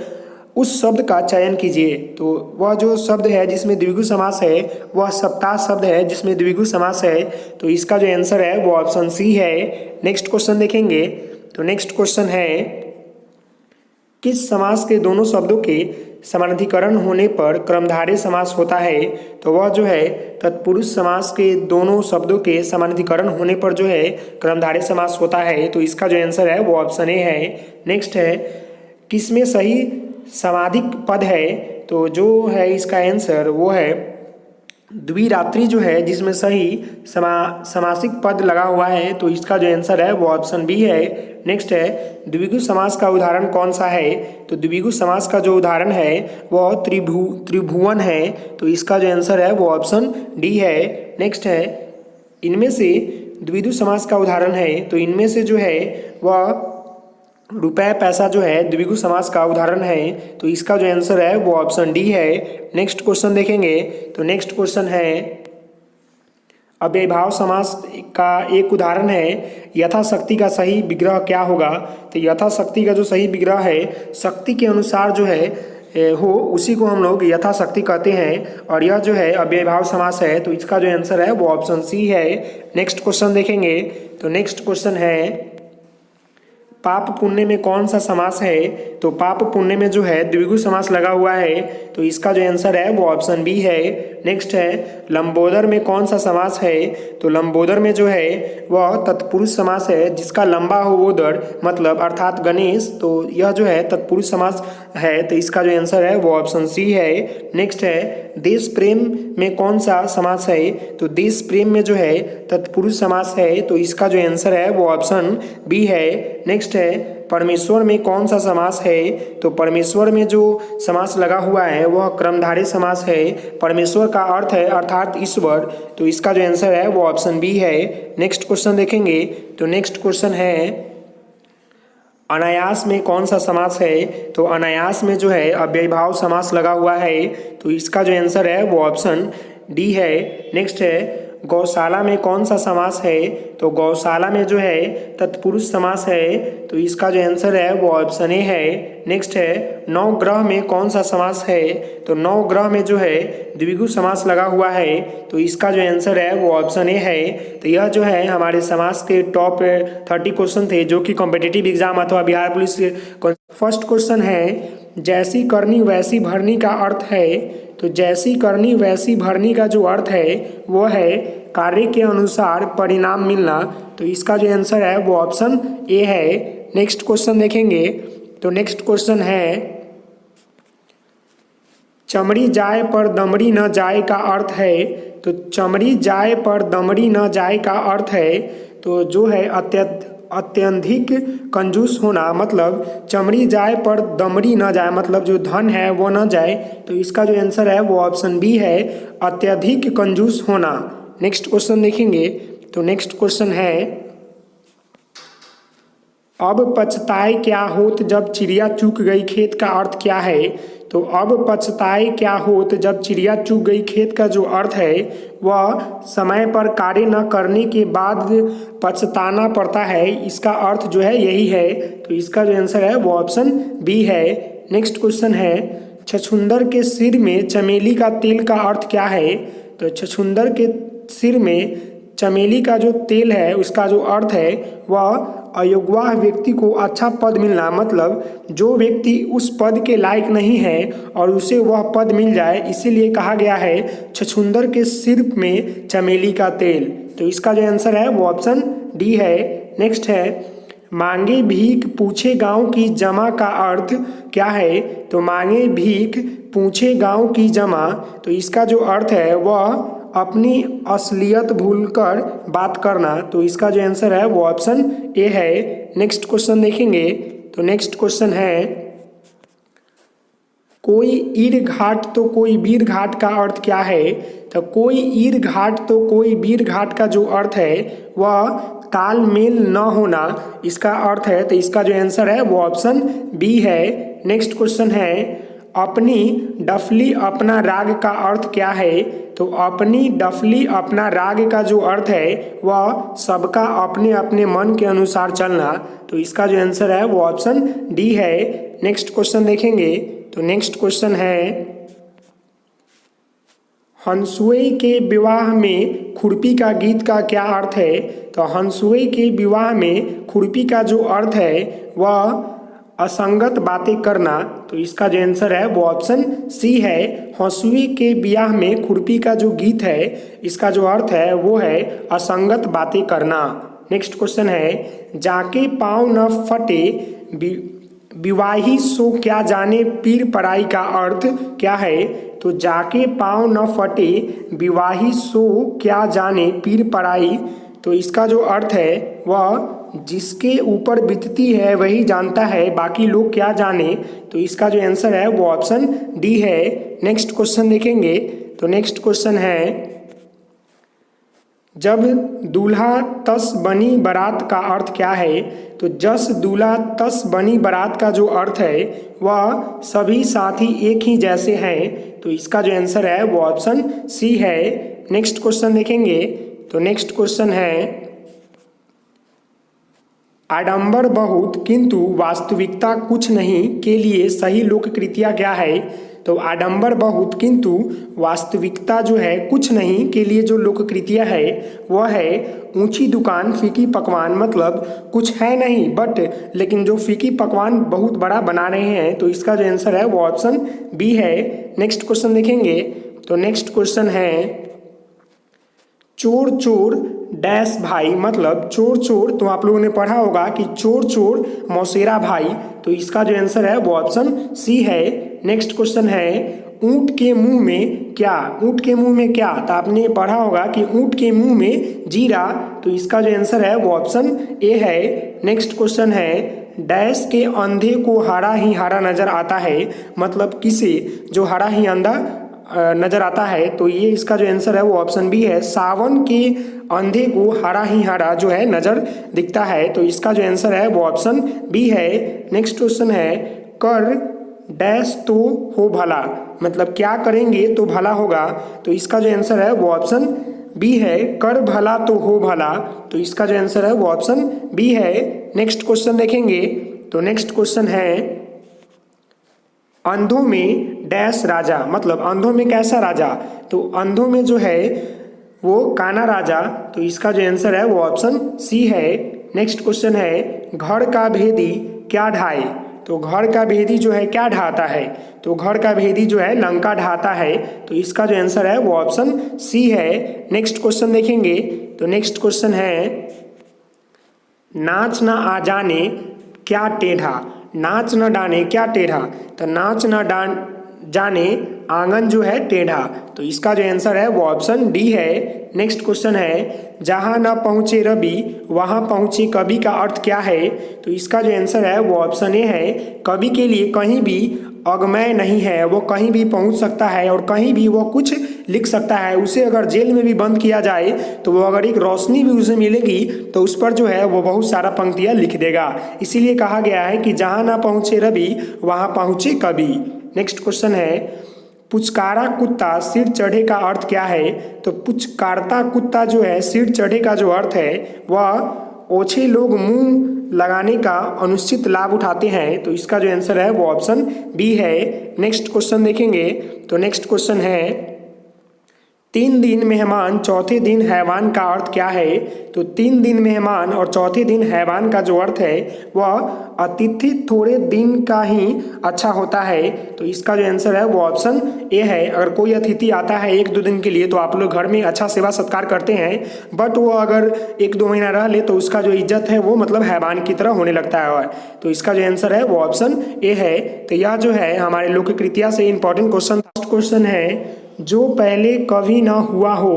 उस शब्द का चयन कीजिए। तो वह जो शब्द है जिसमें द्विगु समास है वह सप्ताह शब्द है जिसमें द्विगु समास है। तो इसका जो आंसर है वो ऑप्शन सी है। नेक्स्ट क्वेश्चन देखेंगे। तो नेक्स्ट क्वेश्चन है किस समास के दोनों शब्दों के समानाधिकरण होने पर कर्मधारय समास होता है? तो वह जो है तत्पुरुष समास के दोनों शब्दों के समानाधिकरण होने पर जो है कर्मधारय समास होता है। तो इसका जो आंसर है वो ऑप्शन ए है। नेक्स्ट है किसमें सही समाधिक पद है? तो जो है इसका आंसर वो है द्विरात्रि जो है जिसमें सही समासिक पद लगा हुआ है। तो इसका जो आंसर है वो ऑप्शन बी है। नेक्स्ट है द्विगु समास का उदाहरण कौन सा है? तो द्विगु समास का जो उदाहरण है वह त्रिभुवन है। तो इसका जो आंसर है वो ऑप्शन डी है। नेक्स्ट है इनमें से द्विगु समास का उदाहरण है। तो इनमें से जो है वह रुपए पैसा जो है द्विगु समास का उदाहरण है। तो इसका जो आंसर है वो ऑप्शन डी है। नेक्स्ट क्वेश्चन देखेंगे। तो नेक्स्ट क्वेश्चन है अव्ययीभाव समास का एक उदाहरण है यथाशक्ति का सही विग्रह क्या होगा? तो यथाशक्ति का जो सही विग्रह है शक्ति के अनुसार जो है हो उसी को हम लोग यथाशक्ति कहते हैं, और यह जो है अव्ययीभाव समास है। तो इसका जो आंसर है वो ऑप्शन सी है। नेक्स्ट क्वेश्चन देखेंगे। तो नेक्स्ट क्वेश्चन है पाप पुण्य में कौन सा समास है? तो पाप पुण्य में जो है द्विगु समास लगा हुआ है। तो इसका जो आंसर है वो ऑप्शन बी है। नेक्स्ट है लंबोदर में कौन सा समास है? तो लंबोदर में जो है वह तत्पुरुष समास है जिसका लंबा हो वो दर मतलब अर्थात गणेश। तो यह जो है तत्पुरुष समास है। तो इसका जो आंसर है वो ऑप्शन सी है। नेक्स्ट है देश प्रेम में कौन सा समास है? तो देश प्रेम में जो है तत्पुरुष समास है। तो इसका जो आंसर है वो ऑप्शन बी है। नेक्स्ट है परमेश्वर में कौन सा समास है? तो परमेश्वर में जो समास लगा हुआ है वह कर्मधारय समास है। परमेश्वर का अर्थ है अर्थात ईश्वर। तो इसका जो आंसर है वो ऑप्शन बी है। नेक्स्ट क्वेश्चन देखेंगे। तो नेक्स्ट क्वेश्चन है अनायास में कौन सा समास है? तो अनायास में जो है अव्ययीभाव समास लगा हुआ है। तो इसका जो आंसर है वो ऑप्शन डी है। नेक्स्ट है गौशाला में कौन सा समास है? तो गौशाला में जो है तत्पुरुष समास है। तो इसका जो आंसर है वो ऑप्शन ए है। नेक्स्ट है नवग्रह में कौन सा समास है? तो नवग्रह में जो है द्विगु समास लगा हुआ है। तो इसका जो आंसर है वो ऑप्शन ए है। तो यह जो है हमारे समास के टॉप 30 क्वेश्चन थे जो कि कॉम्पिटिटिव एग्जाम अथवा बिहार पुलिस के। फर्स्ट क्वेश्चन है जैसी करनी वैसी भरनी का अर्थ है। तो जैसी करनी वैसी भरनी का जो अर्थ है वो है कार्य के अनुसार परिणाम मिलना। तो इसका जो आंसर है वो ऑप्शन ए है। नेक्स्ट क्वेश्चन देखेंगे। तो नेक्स्ट क्वेश्चन है चमड़ी जाए पर दमड़ी न जाए का अर्थ है। तो चमड़ी जाए पर दमड़ी न जाए का अर्थ है तो जो है अत्यधिक कंजूस होना, मतलब चमड़ी जाए पर दमड़ी न जाए मतलब जो धन है वो न जाए। तो इसका जो आंसर है वो ऑप्शन बी है, अत्यधिक कंजूस होना। नेक्स्ट क्वेश्चन देखेंगे। तो नेक्स्ट क्वेश्चन है अब पछताए क्या होत जब चिड़िया चूक गई खेत का अर्थ क्या है। तो अब पछताए क्या होत जब चिड़िया चूक गई खेत का जो अर्थ है वह समय पर कार्य न करने के बाद पछताना पड़ता है। इसका अर्थ जो है यही है। तो इसका जो आंसर है वो ऑप्शन बी है। नेक्स्ट क्वेश्चन है छछूंदर के सिर में चमेली का तेल का अर्थ क्या है। तो छछूंदर के सिर में चमेली का जो तेल है उसका जो अर्थ है वह अयोग्य व्यक्ति को अच्छा पद मिलना, मतलब जो व्यक्ति उस पद के लायक नहीं है और उसे वह पद मिल जाए, इसीलिए कहा गया है छछूंदर के सिर में चमेली का तेल। तो इसका जो आंसर है वो ऑप्शन डी है। नेक्स्ट है मांगे भीख पूछे गांव की जमा का अर्थ क्या है? तो मांगे भीख पूछे गांव की जमा, तो इसका जो अर्थ है वह अपनी असलियत भूलकर बात करना। तो इसका जो आंसर है वो ऑप्शन ए है। नेक्स्ट क्वेश्चन देखेंगे। तो नेक्स्ट क्वेश्चन है, कोई ईर घाट तो कोई वीर घाट का अर्थ क्या है? तो कोई ईर घाट तो कोई वीर घाट का जो अर्थ है वह तालमेल न होना, इसका अर्थ है। तो इसका जो आंसर है वो ऑप्शन बी है। नेक्स्ट क्वेश्चन है, अपनी डफली अपना राग का अर्थ क्या है? तो अपनी डफली अपना राग का जो अर्थ है वह सबका अपने अपने मन के अनुसार चलना। तो इसका जो आंसर है वो ऑप्शन डी है। नेक्स्ट क्वेश्चन देखेंगे। तो नेक्स्ट क्वेश्चन है, हंसुए के विवाह में खुरपी का गीत का क्या अर्थ है? तो हंसुए के विवाह में खुरपी का जो अर्थ है वह असंगत बातें करना। तो इसका जो आंसर है वो ऑप्शन सी है। हंसुए के ब्याह में खुरपी का जो गीत है इसका जो अर्थ है वो है असंगत बातें करना। नेक्स्ट क्वेश्चन है, जाके पाँव न फटे विवाही सो क्या जाने पीर पराई का अर्थ क्या है? तो जाके पाँव न फटे विवाही सो क्या जाने पीर पराई, तो इसका जो अर्थ है वह जिसके ऊपर बीतती है वही जानता है, बाकी लोग क्या जाने। तो इसका जो आंसर है वो ऑप्शन डी है। नेक्स्ट क्वेश्चन देखेंगे। तो नेक्स्ट क्वेश्चन है, जब दूल्हा तस बनी बारात का अर्थ क्या है? तो जस दूल्हा तस बनी बारात का जो अर्थ है वह सभी साथी एक ही जैसे हैं। तो इसका जो आंसर है वो ऑप्शन सी है। नेक्स्ट क्वेश्चन देखेंगे। तो नेक्स्ट क्वेश्चन है, आडंबर बहुत किंतु वास्तविकता कुछ नहीं के लिए सही लोककृतियाँ क्या है? तो आडंबर बहुत किंतु वास्तविकता जो है कुछ नहीं के लिए जो लोककृतियाँ है वह है ऊंची दुकान फीकी पकवान, मतलब कुछ है नहीं बट लेकिन जो फीकी पकवान बहुत बड़ा बना रहे हैं। तो इसका जो आंसर है वो ऑप्शन बी है। नेक्स्ट क्वेश्चन देखेंगे। तो नेक्स्ट क्वेश्चन है, चोर चोर डैश भाई, मतलब चोर चोर तो आप लोगों ने पढ़ा होगा कि चोर चोर मौसेरा भाई। तो इसका जो आंसर है वो ऑप्शन सी है। नेक्स्ट क्वेश्चन है, ऊंट के मुंह में क्या? ऊंट के मुंह में क्या? तो आपने पढ़ा होगा कि ऊंट के मुंह में जीरा। तो इसका जो आंसर है वो ऑप्शन ए है। नेक्स्ट क्वेश्चन है, डैश के अंधे को हरा ही हरा नजर आता है, मतलब किसे जो हरा ही अंधा नजर आता है। तो ये इसका जो आंसर है वो ऑप्शन बी है। सावन के अंधे को हरा ही हरा जो है नजर दिखता है। तो इसका जो आंसर है वो ऑप्शन बी है। नेक्स्ट क्वेश्चन है, कर डैश तो हो भला, मतलब क्या करेंगे तो भला होगा। तो इसका जो आंसर है वो ऑप्शन बी है। कर भला तो हो भला। तो इसका जो आंसर है वो ऑप्शन बी है। नेक्स्ट क्वेश्चन देखेंगे। तो नेक्स्ट क्वेश्चन है, अंधों में डैश राजा, मतलब अंधों में कैसा राजा? तो अंधों में जो है वो काना राजा। तो इसका जो आंसर है वो ऑप्शन सी है। नेक्स्ट क्वेश्चन है, घर का भेदी क्या ढाए? तो घर का भेदी जो है क्या ढाता है? तो घर का भेदी जो है लंका ढाता है। तो इसका जो आंसर है वो ऑप्शन सी है। नेक्स्ट क्वेश्चन देखेंगे। तो नेक्स्ट क्वेश्चन है, नाच ना आ जाने क्या टेढ़ा? नाच न डाने क्या टेढ़ा? तो नाच न जाने आंगन जो है टेढ़ा। तो इसका जो आंसर है वो ऑप्शन डी है। नेक्स्ट क्वेश्चन है, जहाँ न पहुँचे रवि वहाँ पहुँचे कवि का अर्थ क्या है? तो इसका जो आंसर है वो ऑप्शन ए है। कवि के लिए कहीं भी अगमय नहीं है, वो कहीं भी पहुँच सकता है और कहीं भी वो कुछ लिख सकता है। उसे अगर जेल में भी बंद किया जाए तो वो अगर एक रोशनी भी उसे मिलेगी तो उस पर जो है वो बहुत सारा पंक्तियाँ लिख देगा। इसीलिए कहा गया है कि जहाँ ना पहुँचे रवि वहाँ पहुँचे कवि। नेक्स्ट क्वेश्चन है, पुचकारा कुत्ता सिर चढ़े का अर्थ क्या है? तो पुचकारता कुत्ता जो है सिर चढ़े का जो अर्थ है वह ओछे लोग मुंह लगाने का अनुचित लाभ उठाते हैं। तो इसका जो आंसर है वो ऑप्शन बी है। नेक्स्ट क्वेश्चन देखेंगे। तो नेक्स्ट क्वेश्चन है, 3 दिन मेहमान चौथे दिन हैवान का अर्थ क्या है? तो 3 दिन मेहमान और चौथे दिन हैवान का जो अर्थ है वह अतिथि थोड़े दिन का ही अच्छा होता है। तो इसका जो आंसर है वो ऑप्शन ए है। अगर कोई अतिथि आता है 1-2 दिन के लिए तो आप लोग घर में अच्छा सेवा सत्कार करते हैं, बट वो अगर 1-2 महीना रह ले तो उसका जो इज्जत है वो मतलब हैवान की तरह होने लगता है। तो इसका जो आंसर है वो ऑप्शन ए है। तो यह जो है हमारे लोककृतियाँ से इंपॉर्टेंट क्वेश्चन है, जो पहले कभी ना हुआ हो।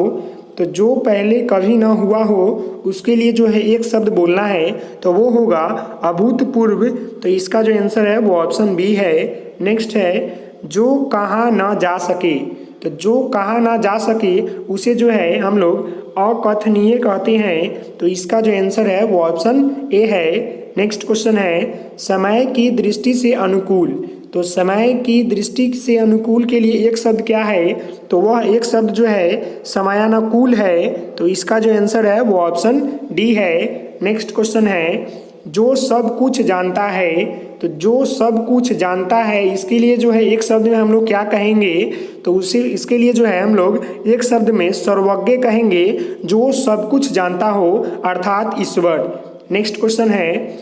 तो जो पहले कभी ना हुआ हो उसके लिए जो है एक शब्द बोलना है, तो वो होगा अभूतपूर्व। तो इसका जो आंसर है वो ऑप्शन बी है। नेक्स्ट है जो कहा ना जा सके। तो जो कहा ना जा सके उसे जो है हम लोग अकथनीय कहते हैं। तो इसका जो आंसर है वो ऑप्शन ए है। नेक्स्ट क्वेश्चन है समय की दृष्टि से अनुकूल। तो समय की दृष्टि से अनुकूल के लिए एक शब्द क्या है? तो वह एक शब्द जो है समयानुकूल है। तो इसका जो आंसर है वो ऑप्शन डी है। नेक्स्ट क्वेश्चन है जो सब कुछ जानता है। तो जो सब कुछ जानता है इसके लिए जो है एक शब्द में हम लोग क्या कहेंगे? तो उसे इसके लिए जो है हम लोग एक शब्द में सर्वज्ञ कहेंगे, जो सब कुछ जानता हो अर्थात ईश्वर। नेक्स्ट क्वेश्चन है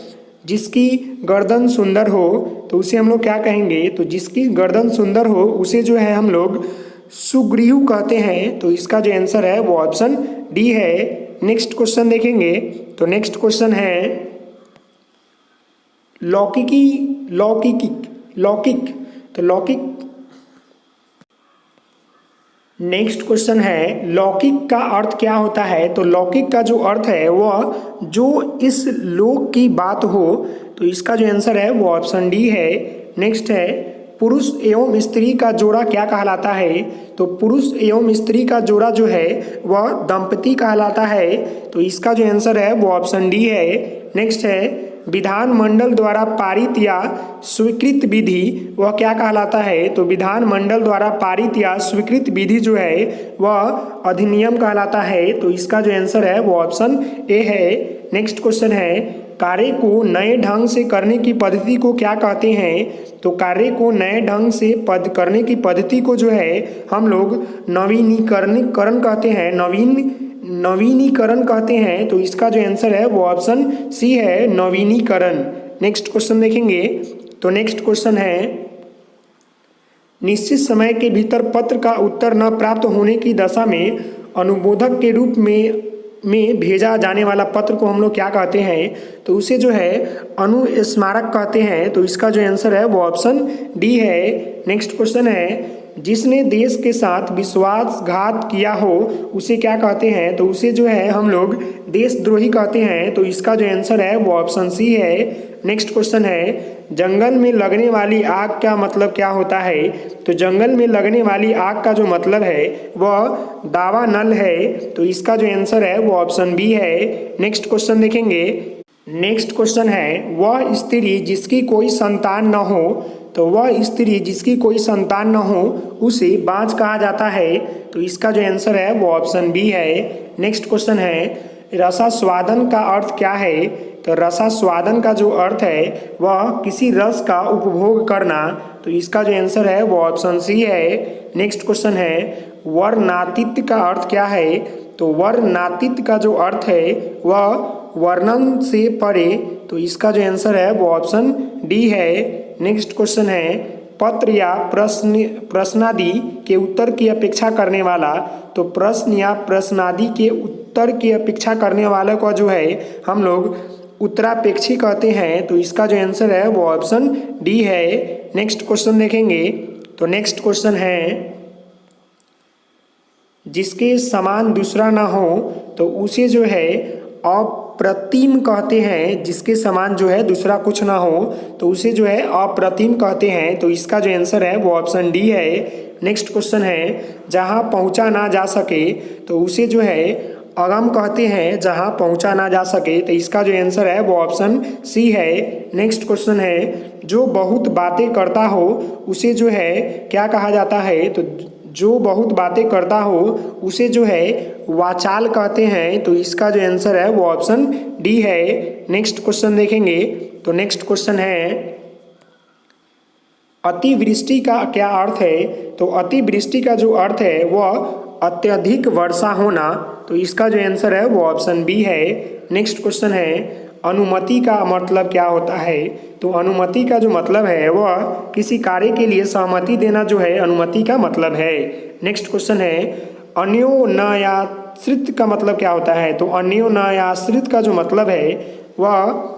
जिसकी गर्दन सुंदर हो। तो उसे हम लोग क्या कहेंगे? तो जिसकी गर्दन सुंदर हो उसे जो है हम लोग सुग्रीव कहते हैं। तो इसका जो आंसर है वो ऑप्शन डी है। नेक्स्ट क्वेश्चन देखेंगे। तो नेक्स्ट क्वेश्चन है लौकिक। तो लौकिक नेक्स्ट क्वेश्चन है लौकिक का अर्थ क्या होता है? तो लौकिक का जो अर्थ है वह जो इस लोक की बात हो। तो इसका जो आंसर है वो ऑप्शन डी है। नेक्स्ट है पुरुष एवं स्त्री का जोड़ा क्या कहलाता है? तो पुरुष एवं स्त्री का जोड़ा जो है वह दंपति कहलाता है। तो इसका जो आंसर है वो ऑप्शन डी है। नेक्स्ट है विधानमंडल द्वारा पारित या स्वीकृत विधि वह क्या कहलाता है? तो विधानमंडल द्वारा पारित या स्वीकृत विधि जो है वह अधिनियम कहलाता है। तो इसका जो आंसर है वो ऑप्शन ए है। नेक्स्ट क्वेश्चन है कार्य को नए ढंग से करने की पद्धति को क्या कहते हैं? तो कार्य को नए ढंग से करने की पद्धति को जो है हम लोग नवीनीकरण कहते हैं, नवीनीकरण कहते हैं। तो इसका जो आंसर है वो ऑप्शन सी है, नवीनीकरण। नेक्स्ट क्वेश्चन देखेंगे। तो नेक्स्ट क्वेश्चन है निश्चित समय के भीतर पत्र का उत्तर न प्राप्त होने की दशा में अनुबोधक के रूप में भेजा जाने वाला पत्र को हम लोग क्या कहते हैं? तो उसे जो है अनुस्मारक कहते हैं। तो इसका जो आंसर है वो ऑप्शन डी है। नेक्स्ट क्वेश्चन है जिसने देश के साथ विश्वासघात किया हो उसे क्या कहते हैं? तो उसे जो है हम लोग देशद्रोही कहते हैं। तो इसका जो आंसर है वो ऑप्शन सी है। नेक्स्ट क्वेश्चन है जंगल में लगने वाली आग का मतलब क्या होता है? तो जंगल में लगने वाली आग का जो मतलब है वह दावानल है। तो इसका जो आंसर है वो ऑप्शन बी है। नेक्स्ट क्वेश्चन देखेंगे। नेक्स्ट क्वेश्चन है वह स्त्री जिसकी कोई संतान न हो। तो वह स्त्री जिसकी कोई संतान न हो उसे बांझ कहा जाता है। तो इसका जो आंसर है वो ऑप्शन बी है। नेक्स्ट क्वेश्चन है रसास्वादन का अर्थ क्या है? तो रसास्वादन का जो अर्थ है वह किसी रस का उपभोग करना। तो इसका जो आंसर है वो ऑप्शन सी है। नेक्स्ट क्वेश्चन है वर्णातीत का अर्थ क्या है? तो वर्णातीत का जो अर्थ है वह वर्णन से परे। तो इसका जो आंसर है वो ऑप्शन डी है। नेक्स्ट क्वेश्चन है पत्र या प्रश्नादि के उत्तर की अपेक्षा करने वाला। तो प्रश्न या प्रश्नादि के उत्तर की अपेक्षा करने वाले को जो है हम लोग उत्तरापेक्षी कहते हैं। तो इसका जो आंसर है वो ऑप्शन डी है। नेक्स्ट क्वेश्चन देखेंगे। तो नेक्स्ट क्वेश्चन है जिसके समान दूसरा ना हो तो उसे जो है अप्रतिम कहते हैं। जिसके समान जो है दूसरा कुछ ना हो तो उसे जो है अप्रतिम कहते हैं। तो इसका जो आंसर है वो ऑप्शन डी है। नेक्स्ट क्वेश्चन है जहाँ पहुँचा ना जा सके तो उसे जो है अगम कहते हैं, जहाँ पहुँचा ना जा सके। तो इसका जो आंसर है वो ऑप्शन सी है। नेक्स्ट क्वेश्चन है जो बहुत बातें करता हो उसे जो है क्या कहा जाता है? तो जो बहुत बातें करता हो उसे जो है वाचाल कहते हैं। तो इसका जो आंसर है वो ऑप्शन डी है। नेक्स्ट क्वेश्चन देखेंगे। तो नेक्स्ट क्वेश्चन है अतिवृष्टि का क्या अर्थ है? तो अतिवृष्टि का जो अर्थ है वह अत्यधिक वर्षा होना। तो इसका जो आंसर है वो ऑप्शन बी है। नेक्स्ट क्वेश्चन है, अनुमति का मतलब क्या होता है? तो अनुमति का जो मतलब है वह किसी कार्य के लिए सहमति देना जो है अनुमति का मतलब है। नेक्स्ट क्वेश्चन है, अन्योन्याश्रित का मतलब क्या होता है? तो अन्योन्याश्रित का जो मतलब है वह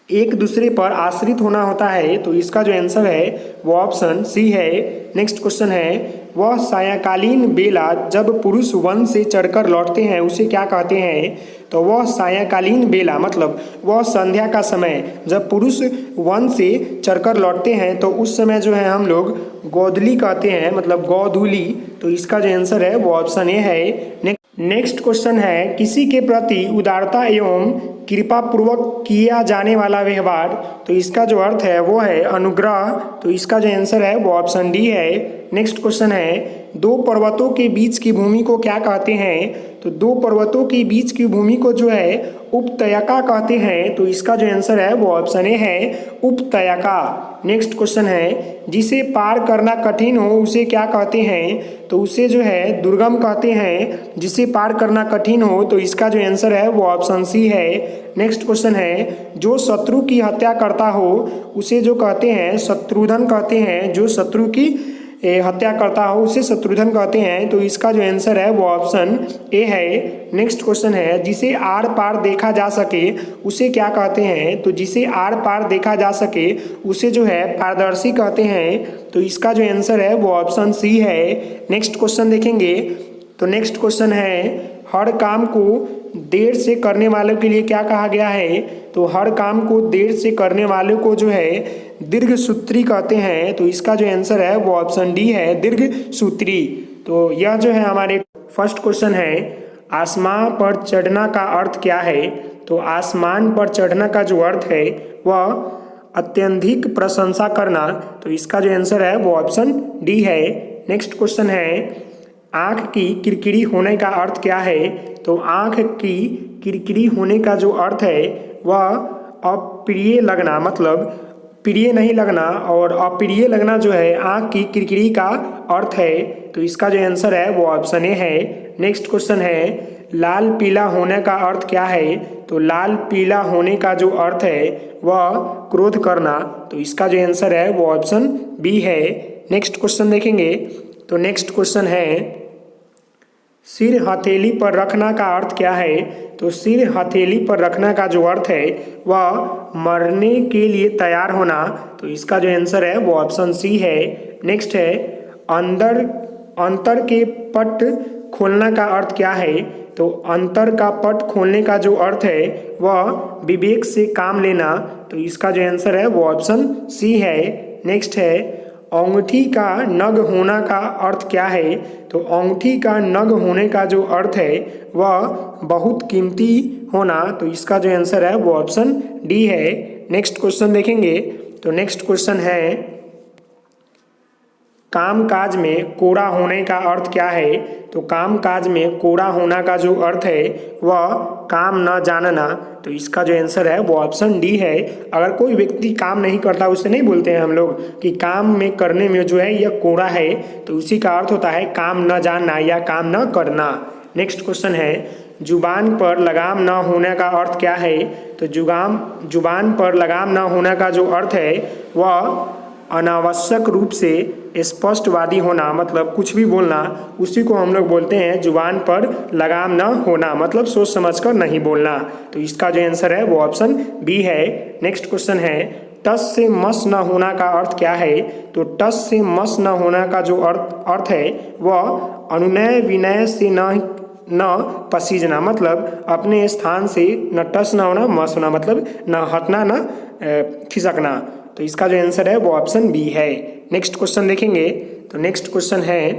एक दूसरे पर आश्रित होना होता है। तो इसका जो आंसर है वो ऑप्शन सी है। नेक्स्ट क्वेश्चन है, वह सायंकालीन बेला जब पुरुष वन से चढ़कर लौटते हैं उसे क्या कहते हैं? तो वह सायंकालीन बेला मतलब वह संध्या का समय जब पुरुष वन से चढ़कर लौटते हैं तो उस समय जो है हम लोग गोधूली कहते हैं, मतलब गोधूली। तो इसका जो आंसर है वो ऑप्शन ए है। नेक्स्ट क्वेश्चन है, किसी के प्रति उदारता एवं कृपा पूर्वक किया जाने वाला व्यवहार। तो इसका जो अर्थ है वो है अनुग्रह। तो इसका जो आंसर है वो ऑप्शन डी है। नेक्स्ट क्वेश्चन है, दो पर्वतों के बीच की भूमि को क्या कहते हैं? तो दो पर्वतों के बीच की भूमि को जो है उपत्यका कहते हैं। तो इसका जो आंसर है वो ऑप्शन ए है, उपत्यका। नेक्स्ट क्वेश्चन है, जिसे पार करना कठिन हो उसे क्या कहते हैं? तो उसे जो है दुर्गम कहते हैं। जिसे पार करना कठिन हो, तो इसका जो आंसर है वो ऑप्शन सी है। नेक्स्ट क्वेश्चन है, जो शत्रु की हत्या करता हो उसे जो कहते हैं शत्रुघ्न कहते हैं। जो शत्रु की हत्या करता हो उसे शत्रुघ्न कहते हैं। तो इसका जो आंसर है वो ऑप्शन ए है। नेक्स्ट क्वेश्चन है, जिसे आर पार देखा जा सके उसे क्या कहते हैं? तो जिसे आर पार देखा जा सके उसे जो है पारदर्शी कहते हैं। तो इसका जो आंसर है वो ऑप्शन सी है। नेक्स्ट क्वेश्चन देखेंगे। तो नेक्स्ट क्वेश्चन है, हर काम को देर से करने वालों के लिए क्या कहा गया है? तो हर काम को देर से करने वालों को जो है दीर्घसूत्री कहते हैं। तो इसका जो आंसर है वो ऑप्शन डी है, दीर्घसूत्री। तो यह जो है हमारे फर्स्ट क्वेश्चन है, आसमान पर चढ़ना का अर्थ क्या है? तो आसमान पर चढ़ना का जो अर्थ है वह अत्यधिक प्रशंसा करना। तो इसका जो आंसर है वो ऑप्शन डी है। नेक्स्ट क्वेश्चन है, आँख की किरकिरी होने का अर्थ क्या है? तो आँख की किरकिरी होने का जो अर्थ है वह अप्रिय लगना, मतलब प्रिय नहीं लगना, और अप्रिय लगना जो है आँख की किरकिरी का अर्थ है। तो इसका जो आंसर है वो ऑप्शन ए है। नेक्स्ट क्वेश्चन है, लाल पीला होने का अर्थ क्या है? तो लाल पीला होने का जो अर्थ है वह क्रोध करना। तो इसका जो आंसर है वो ऑप्शन बी है। नेक्स्ट क्वेश्चन देखेंगे। तो नेक्स्ट क्वेश्चन है, सिर हथेली पर रखना का अर्थ क्या है? तो सिर हथेली पर रखना का जो अर्थ है वह मरने के लिए तैयार होना। तो इसका जो आंसर है वो ऑप्शन सी है। नेक्स्ट है, अंतर के पट खोलना का अर्थ क्या है? तो अंतर का पट खोलने का जो अर्थ है वह विवेक से काम लेना। तो इसका जो आंसर है वो ऑप्शन सी है। नेक्स्ट है, अंगूठी का नग होना का अर्थ क्या है? तो अंगूठी का नग होने का जो अर्थ है वह बहुत कीमती होना। तो इसका जो आंसर है वो ऑप्शन डी है। नेक्स्ट क्वेश्चन देखेंगे। तो नेक्स्ट क्वेश्चन है, कामकाज में कोरा होने का अर्थ क्या है? तो कामकाज में कोरा होना का जो अर्थ है वह काम न जानना। तो इसका जो आंसर है वो ऑप्शन डी है। अगर कोई व्यक्ति काम नहीं करता उसे नहीं बोलते हैं हम लोग कि काम में करने में जो है यह कोरा है, तो उसी का अर्थ होता है काम न जानना या काम न करना। नेक्स्ट क्वेश्चन है, जुबान पर लगाम न होने का अर्थ क्या है? तो जुबान पर लगाम न होने का जो अर्थ है वह अनावश्यक रूप से स्पष्टवादी होना, मतलब कुछ भी बोलना, उसी को हम लोग बोलते हैं जुबान पर लगाम न होना, मतलब सोच समझकर नहीं बोलना। तो इसका जो आंसर है वो ऑप्शन बी है। नेक्स्ट क्वेश्चन है, टस से मस न होना का अर्थ क्या है? तो टस से मस न होना का जो अर्थ है वह अनुनय विनय से न पसीजना, मतलब अपने स्थान से न टस न होना, मस होना मतलब न हटना न खिसकना। तो इसका जो आंसर है वो ऑप्शन बी है। नेक्स्ट क्वेश्चन देखेंगे। तो नेक्स्ट क्वेश्चन है,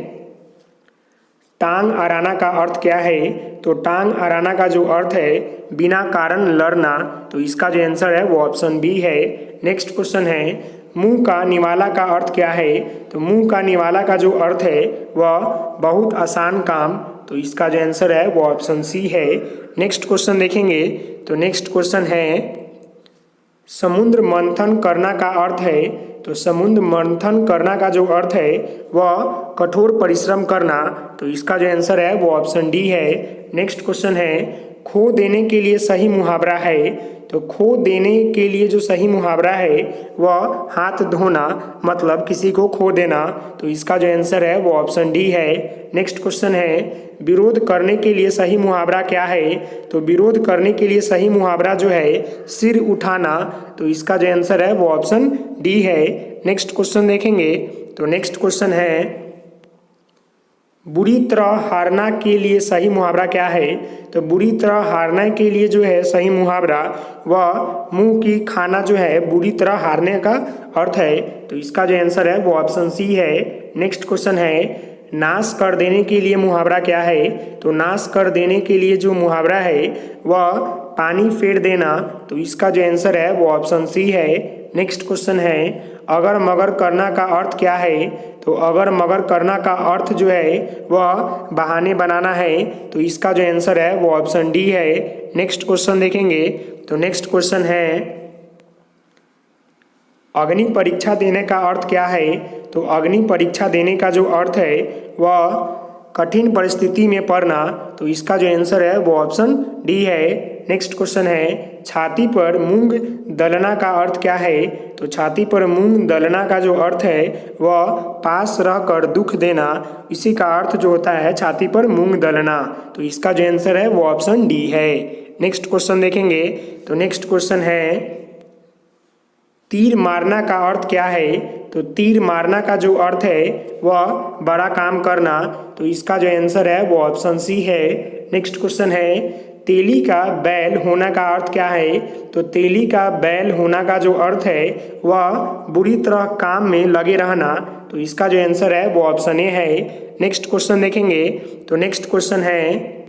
टांग अड़ाना का अर्थ क्या है? तो टांग अड़ाना का जो अर्थ है बिना कारण लड़ना। तो इसका जो आंसर है वो ऑप्शन बी है। नेक्स्ट क्वेश्चन है, मुंह का निवाला का अर्थ क्या है? तो मुंह का निवाला का जो अर्थ है वह बहुत आसान काम। तो इसका जो आंसर है वो ऑप्शन सी है। नेक्स्ट क्वेश्चन देखेंगे। तो नेक्स्ट क्वेश्चन है, समुद्र मंथन करना का अर्थ है तो समुद्र मंथन करना का जो अर्थ है वह कठोर परिश्रम करना, तो इसका जो आंसर है वो ऑप्शन डी है। नेक्स्ट क्वेश्चन है, खो देने के लिए सही मुहावरा है, तो खो देने के लिए जो सही मुहावरा है वह हाथ धोना, मतलब किसी को खो देना, तो इसका जो आंसर है वो ऑप्शन डी है। नेक्स्ट क्वेश्चन है, विरोध करने के लिए सही मुहावरा क्या है, तो विरोध करने के लिए सही मुहावरा जो है सिर उठाना, तो इसका जो आंसर है वो ऑप्शन डी है। नेक्स्ट क्वेश्चन देखेंगे, तो नेक्स्ट क्वेश्चन है, बुरी तरह हारना के लिए सही मुहावरा क्या है, तो बुरी तरह हारने के लिए जो है सही मुहावरा वह मुंह की खाना जो है बुरी तरह हारने का अर्थ है, तो इसका जो आंसर है वो ऑप्शन सी है। नेक्स्ट क्वेश्चन है, नाश कर देने के लिए मुहावरा क्या है, तो नाश कर देने के लिए जो मुहावरा है वह पानी फेर देना, तो इसका जो आंसर है वो ऑप्शन सी है। नेक्स्ट क्वेश्चन है, अगर मगर करना का अर्थ क्या है, तो अगर मगर करना का अर्थ जो है वह बहाने बनाना है, तो इसका जो आंसर है वो ऑप्शन डी है। नेक्स्ट क्वेश्चन देखेंगे, तो नेक्स्ट क्वेश्चन है, अग्नि परीक्षा देने का अर्थ क्या है, तो अग्नि परीक्षा देने का जो अर्थ है वह कठिन परिस्थिति में पड़ना, तो इसका जो आंसर है वो ऑप्शन डी है। नेक्स्ट क्वेश्चन है, छाती पर मूंग दलना का अर्थ क्या है, तो छाती पर मूंग दलना का जो अर्थ है वह पास रहकर दुख देना, इसी का अर्थ जो होता है छाती पर मूंग दलना, तो इसका जो आंसर है वो ऑप्शन डी है। नेक्स्ट क्वेश्चन देखेंगे, तो नेक्स्ट क्वेश्चन है, तीर मारना का अर्थ क्या है, तो तीर मारना का जो अर्थ है वह बड़ा काम करना, तो इसका जो आंसर है वो ऑप्शन सी है। नेक्स्ट क्वेश्चन है, तेली का बैल होना का अर्थ क्या है, तो तेली का बैल होना का जो अर्थ है वह बुरी तरह काम में लगे रहना, तो इसका जो आंसर है वो ऑप्शन ए है। नेक्स्ट क्वेश्चन देखेंगे, तो नेक्स्ट क्वेश्चन है,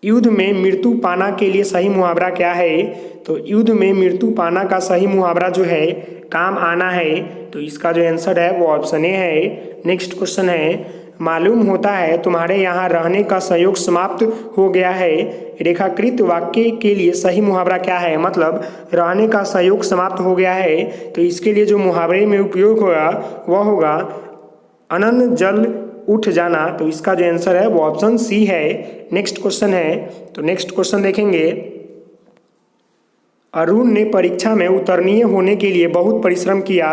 युद्ध में मृत्यु पाना के लिए सही मुहावरा क्या है, तो युद्ध में मृत्यु पाना का सही मुहावरा जो है काम आना है, तो इसका जो आंसर है वो ऑप्शन ए है। नेक्स्ट क्वेश्चन है, मालूम होता है तुम्हारे यहाँ रहने का संयोग समाप्त हो गया है, रेखाकृत वाक्य के लिए सही मुहावरा क्या है, मतलब रहने का संयोग समाप्त हो गया है, तो इसके लिए जो मुहावरे में उपयोग होगा वह होगा अनन जल उठ जाना, तो इसका जो आंसर है वो ऑप्शन सी है। नेक्स्ट क्वेश्चन है, तो नेक्स्ट क्वेश्चन देखेंगे, अरुण ने परीक्षा में उत्तीर्ण होने के लिए बहुत परिश्रम किया,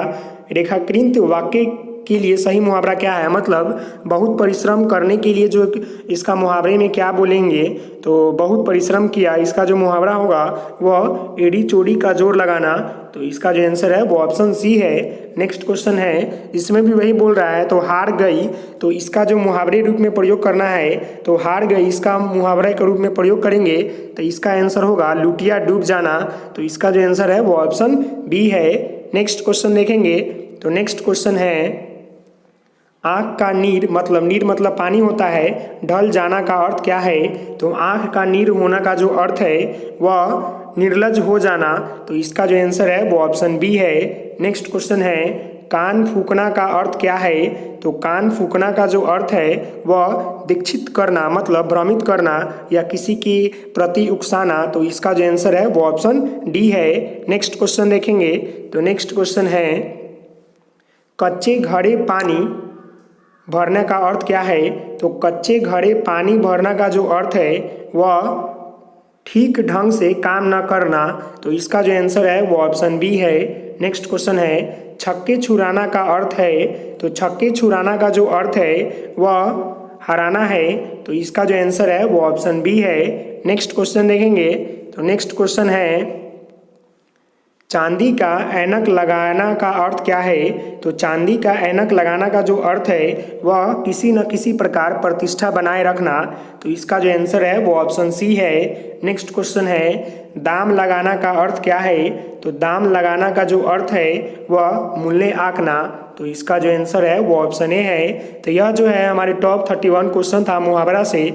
रेखाकृत वाक्य के लिए सही मुहावरा क्या है, मतलब बहुत परिश्रम करने के लिए जो इसका मुहावरे में क्या बोलेंगे, तो बहुत परिश्रम किया, इसका जो मुहावरा होगा वह एड़ी चोड़ी का जोर लगाना, तो इसका जो आंसर है वो ऑप्शन सी है। नेक्स्ट क्वेश्चन है, इसमें भी वही बोल रहा है, तो हार गई, तो इसका जो मुहावरे रूप में प्रयोग करना है, तो हार गई इसका मुहावरे के रूप में प्रयोग करेंगे, तो इसका आंसर होगा लुटिया डूब जाना, तो इसका जो आंसर है वो ऑप्शन बी है। नेक्स्ट क्वेश्चन देखेंगे, तो नेक्स्ट क्वेश्चन है, आँख का नीर मतलब पानी होता है, ढल जाना का अर्थ क्या है, तो आँख का नीर होना का जो अर्थ है वह निर्लज हो जाना, तो इसका जो आंसर है वो ऑप्शन बी है। नेक्स्ट क्वेश्चन है, कान फूकना का अर्थ क्या है, तो कान फूकना का जो अर्थ है वह दीक्षित करना, मतलब भ्रमित करना या किसी के प्रति उकसाना, तो इसका जो आंसर है वो ऑप्शन डी है। नेक्स्ट क्वेश्चन देखेंगे, तो नेक्स्ट क्वेश्चन है, कच्चे घड़े पानी भरने का अर्थ क्या है, तो कच्चे घड़े पानी भरना का जो अर्थ है वह ठीक ढंग से काम न करना, तो इसका जो आंसर है वो ऑप्शन बी है। नेक्स्ट क्वेश्चन है, छक्के छुड़ाना का अर्थ है, तो छक्के छुड़ाना का जो अर्थ है वह हराना है, तो इसका जो आंसर है वो ऑप्शन बी है। नेक्स्ट क्वेश्चन देखेंगे, तो नेक्स्ट क्वेश्चन है, चांदी का ऐनक लगाना का अर्थ क्या है, तो चांदी का ऐनक लगाना का जो अर्थ है वह किसी न किसी प्रकार प्रतिष्ठा बनाए रखना, तो इसका जो आंसर है वो ऑप्शन सी है। नेक्स्ट क्वेश्चन है, दाम लगाना का अर्थ क्या है, तो दाम लगाना का जो अर्थ है वह मूल्य आंकना, तो इसका जो आंसर है वो ऑप्शन ए है। तो यह जो है हमारे टॉप 31 क्वेश्चन था मुहावरा से।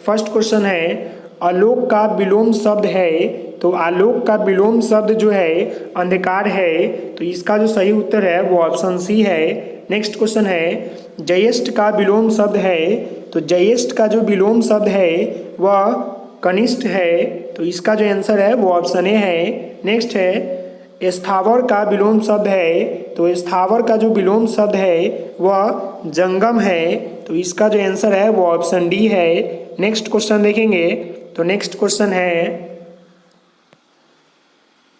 फर्स्ट क्वेश्चन है, आलोक का विलोम शब्द है, तो आलोक का विलोम शब्द जो है अंधकार है, तो इसका जो सही उत्तर है वो ऑप्शन सी है। नेक्स्ट क्वेश्चन है, ज्येष्ठ का विलोम शब्द है, तो ज्येष्ठ का जो विलोम शब्द है वह कनिष्ठ है, तो इसका जो आंसर है वो ऑप्शन ए है। नेक्स्ट है, स्थावर का विलोम शब्द है, तो स्थावर का जो विलोम शब्द है वह जंगम है, तो इसका जो आंसर है वो ऑप्शन डी है। नेक्स्ट क्वेश्चन देखेंगे, तो नेक्स्ट क्वेश्चन है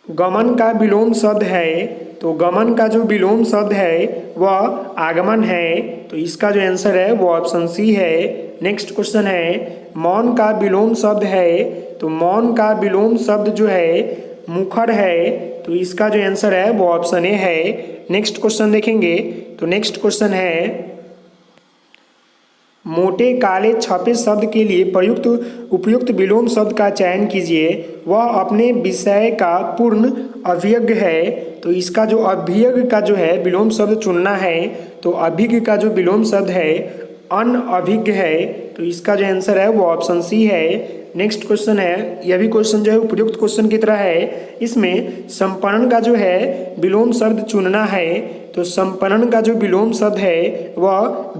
गमन का विलोम शब्द है, तो गमन का जो विलोम शब्द है वह आगमन है, तो इसका जो आंसर है वो ऑप्शन सी है। नेक्स्ट क्वेश्चन है मौन का विलोम शब्द है, तो मौन का विलोम शब्द जो है मुखर है, तो इसका जो आंसर है वो ऑप्शन ए है। नेक्स्ट क्वेश्चन देखेंगे, तो नेक्स्ट क्वेश्चन है मोटे काले छपे शब्द के लिए उपयुक्त विलोम शब्द का चयन कीजिए, वह अपने विषय का पूर्ण अभिज्ञ है, तो इसका जो अभिज्ञ का जो है विलोम शब्द चुनना है, तो अभिज्ञ का जो विलोम शब्द है अनअभिज्ञ है, तो इसका जो आंसर है वो ऑप्शन सी है। नेक्स्ट क्वेश्चन है, यह भी क्वेश्चन जो है उपयुक्त क्वेश्चन की तरह है, इसमें संपन्न का जो है विलोम शब्द चुनना है, तो संपन्न का जो विलोम शब्द है वह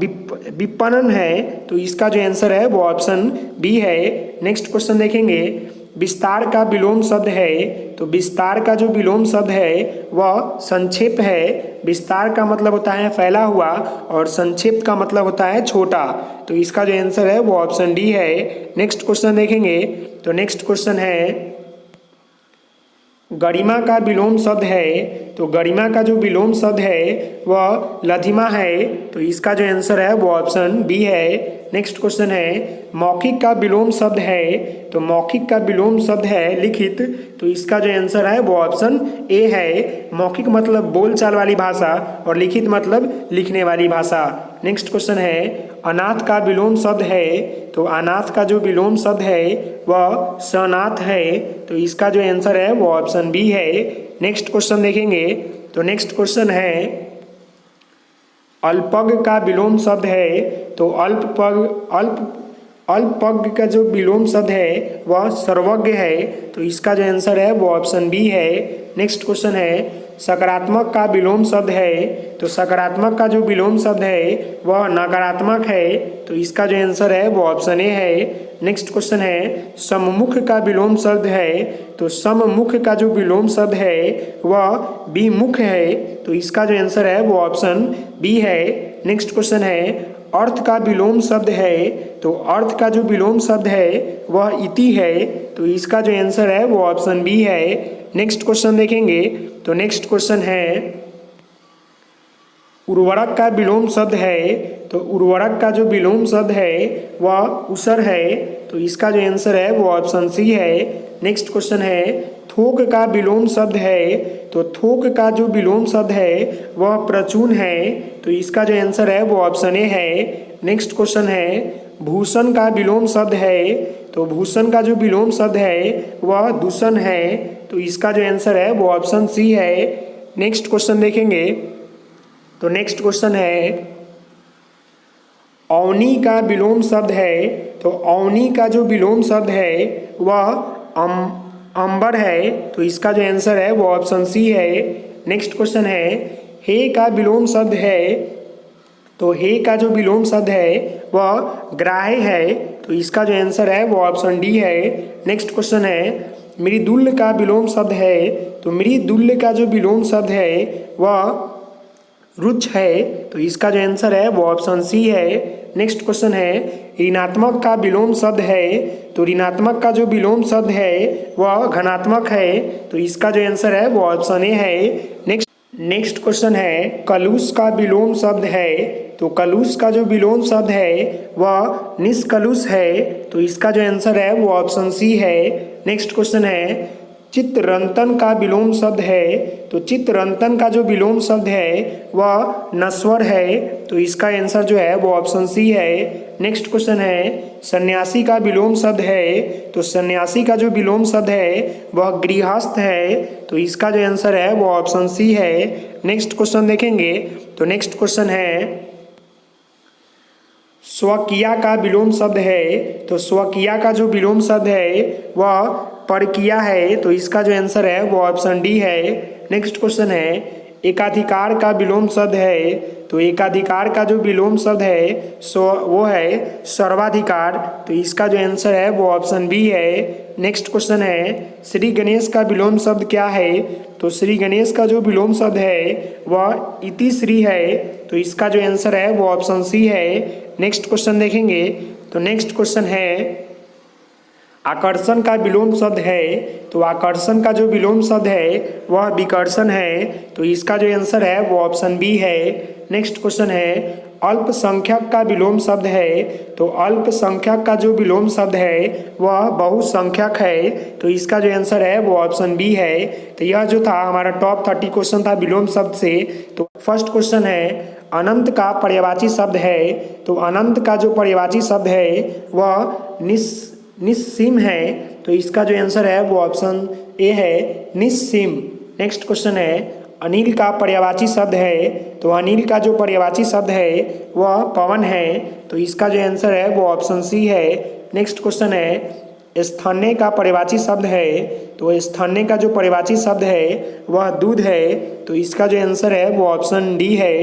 विपणन है, तो इसका जो आंसर है वो ऑप्शन बी है। नेक्स्ट क्वेश्चन देखेंगे विस्तार का विलोम शब्द है, तो विस्तार का जो विलोम शब्द है वह संक्षेप है। विस्तार का मतलब होता है फैला हुआ और संक्षेप का मतलब होता है छोटा, तो इसका जो आंसर है वो ऑप्शन डी है। नेक्स्ट क्वेश्चन देखेंगे, तो नेक्स्ट क्वेश्चन है गरिमा का विलोम शब्द है, तो गरिमा का जो विलोम शब्द है वह लधिमा है, तो इसका जो आंसर है वो ऑप्शन बी है। नेक्स्ट क्वेश्चन है मौखिक का विलोम शब्द है, तो मौखिक का विलोम शब्द है लिखित, तो इसका जो आंसर है वो ऑप्शन ए है। मौखिक मतलब बोलचाल वाली भाषा और लिखित मतलब लिखने वाली भाषा। नेक्स्ट क्वेश्चन है अनाथ का विलोम शब्द है, तो अनाथ का जो विलोम शब्द है वह सनाथ है, तो इसका जो आंसर है वो ऑप्शन बी है। नेक्स्ट क्वेश्चन देखेंगे, तो नेक्स्ट क्वेश्चन है अल्पज्ञ का विलोम शब्द है, तो अल्पज्ञ का जो विलोम शब्द है वह सर्वज्ञ है, तो इसका जो आंसर है वो ऑप्शन बी है। नेक्स्ट क्वेश्चन है सकारात्मक का विलोम शब्द है, तो सकारात्मक का जो विलोम शब्द है वह नकारात्मक है, तो इसका जो आंसर है वो ऑप्शन ए है। नेक्स्ट क्वेश्चन है सम्मुख का विलोम शब्द है, तो सम्मुख का जो विलोम शब्द है वह विमुख है, तो इसका जो आंसर है वो ऑप्शन बी है। नेक्स्ट क्वेश्चन है अर्थ का विलोम शब्द है, तो अर्थ का जो विलोम शब्द है वह इति है, तो इसका जो आंसर है वो ऑप्शन बी है। नेक्स्ट क्वेश्चन देखेंगे, तो नेक्स्ट क्वेश्चन है उर्वरक का विलोम शब्द है, तो उर्वरक का जो विलोम शब्द है वह उसर है, तो इसका जो आंसर है वो ऑप्शन सी है। नेक्स्ट क्वेश्चन है थोक का विलोम शब्द है, तो थोक का जो विलोम शब्द है वह प्रचून है, तो इसका जो आंसर है वो ऑप्शन ए है। नेक्स्ट क्वेश्चन है भूषण का विलोम शब्द है, तो भूषण का जो विलोम शब्द है वह दूषण है, तो इसका जो आंसर है वो ऑप्शन सी है। नेक्स्ट क्वेश्चन देखेंगे, तो नेक्स्ट क्वेश्चन है अवनी का विलोम शब्द है, तो अवनी का जो विलोम शब्द है वह अंबर है, तो इसका जो आंसर है वो ऑप्शन सी है। नेक्स्ट क्वेश्चन है हे का विलोम शब्द है, तो हे का जो विलोम शब्द है वह ग्राह्य है, तो इसका जो आंसर है वो ऑप्शन डी है। नेक्स्ट क्वेश्चन है मृदुल्य का विलोम शब्द है, तो मृदुल्य का जो विलोम शब्द है वह रुच है, तो इसका जो आंसर है वो ऑप्शन सी है। नेक्स्ट क्वेश्चन है ऋणात्मक का विलोम शब्द है, तो ऋणात्मक का जो विलोम शब्द है वह घनात्मक है, तो इसका जो आंसर है वो ऑप्शन ए है। नेक्स्ट क्वेश्चन है कलुष का विलोम शब्द है, तो कलुष का जो विलोम शब्द है वह निष्कलुष है, तो इसका जो आंसर है वो ऑप्शन सी है। नेक्स्ट क्वेश्चन है चित्तरंतन का विलोम शब्द है, तो चित्तरंतन का जो विलोम शब्द है वह नश्वर है, तो इसका आंसर जो है वो ऑप्शन सी है। नेक्स्ट क्वेश्चन है सन्यासी का विलोम शब्द है, तो सन्यासी का जो विलोम शब्द है वह गृहस्थ है, तो इसका जो आंसर है वो ऑप्शन सी है। नेक्स्ट क्वेश्चन देखेंगे, तो नेक्स्ट क्वेश्चन है स्वकीया का विलोम शब्द है, तो स्वकीया का जो विलोम शब्द है वह परकीया है, तो इसका जो आंसर है वो ऑप्शन डी है। नेक्स्ट क्वेश्चन है एकाधिकार का विलोम शब्द है, तो एकाधिकार का जो विलोम शब्द है सो वो है सर्वाधिकार, तो इसका जो आंसर है वो ऑप्शन बी है। नेक्स्ट क्वेश्चन है श्री गणेश का विलोम शब्द क्या है, तो श्री गणेश का जो विलोम शब्द है वह इति श्री है, तो इसका जो आंसर है वो ऑप्शन सी है। नेक्स्ट क्वेश्चन देखेंगे, तो नेक्स्ट क्वेश्चन है आकर्षण का विलोम शब्द है, तो आकर्षण का जो विलोम शब्द है वह विकर्षण है, तो इसका जो आंसर है वो ऑप्शन बी है। नेक्स्ट क्वेश्चन है अल्पसंख्यक का विलोम शब्द है, तो अल्पसंख्यक का जो विलोम शब्द है वह बहुसंख्यक है, तो इसका जो आंसर है वो ऑप्शन बी है। तो यह जो था हमारा टॉप 30 क्वेश्चन था विलोम शब्द से। तो फर्स्ट क्वेश्चन है अनंत का पर्यायवाची शब्द है, तो अनंत का जो पर्यायवाची शब्द है वह निस्सीम है, तो इसका जो आंसर है वो ऑप्शन ए है निस्सीम। नेक्स्ट क्वेश्चन है अनिल का पर्यायवाची शब्द है, तो अनिल का जो पर्यायवाची शब्द है वह पवन है, तो इसका जो आंसर है वो ऑप्शन सी है। नेक्स्ट क्वेश्चन है स्थानीय का पर्यायवाची शब्द है, तो स्थानीय का जो पर्यायवाची शब्द है वह दूध है, तो इसका जो आंसर है वो ऑप्शन डी है।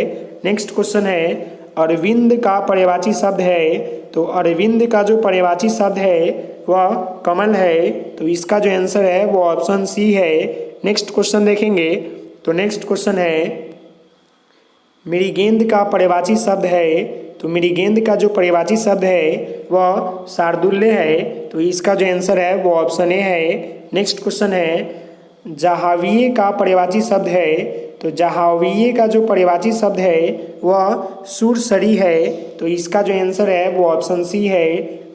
नेक्स्ट क्वेश्चन है अरविंद का पर्यायवाची शब्द है, तो अरविंद का जो पर्यायवाची शब्द है वह कमल है, तो इसका जो आंसर है वो ऑप्शन सी है। नेक्स्ट क्वेश्चन देखेंगे, तो नेक्स्ट क्वेश्चन है मेरी गेंद का पर्यायवाची शब्द है, तो मेरी गेंद का जो पर्यायवाची शब्द है वह शार्दुल्य है, तो इसका जो आंसर है वो ऑप्शन ए है। नेक्स्ट क्वेश्चन है जहाविये का पर्यायवाची शब्द है, तो जहाविये का जो पर्यायवाची शब्द है वह सुरसरी है, तो इसका जो आंसर है वो ऑप्शन सी है।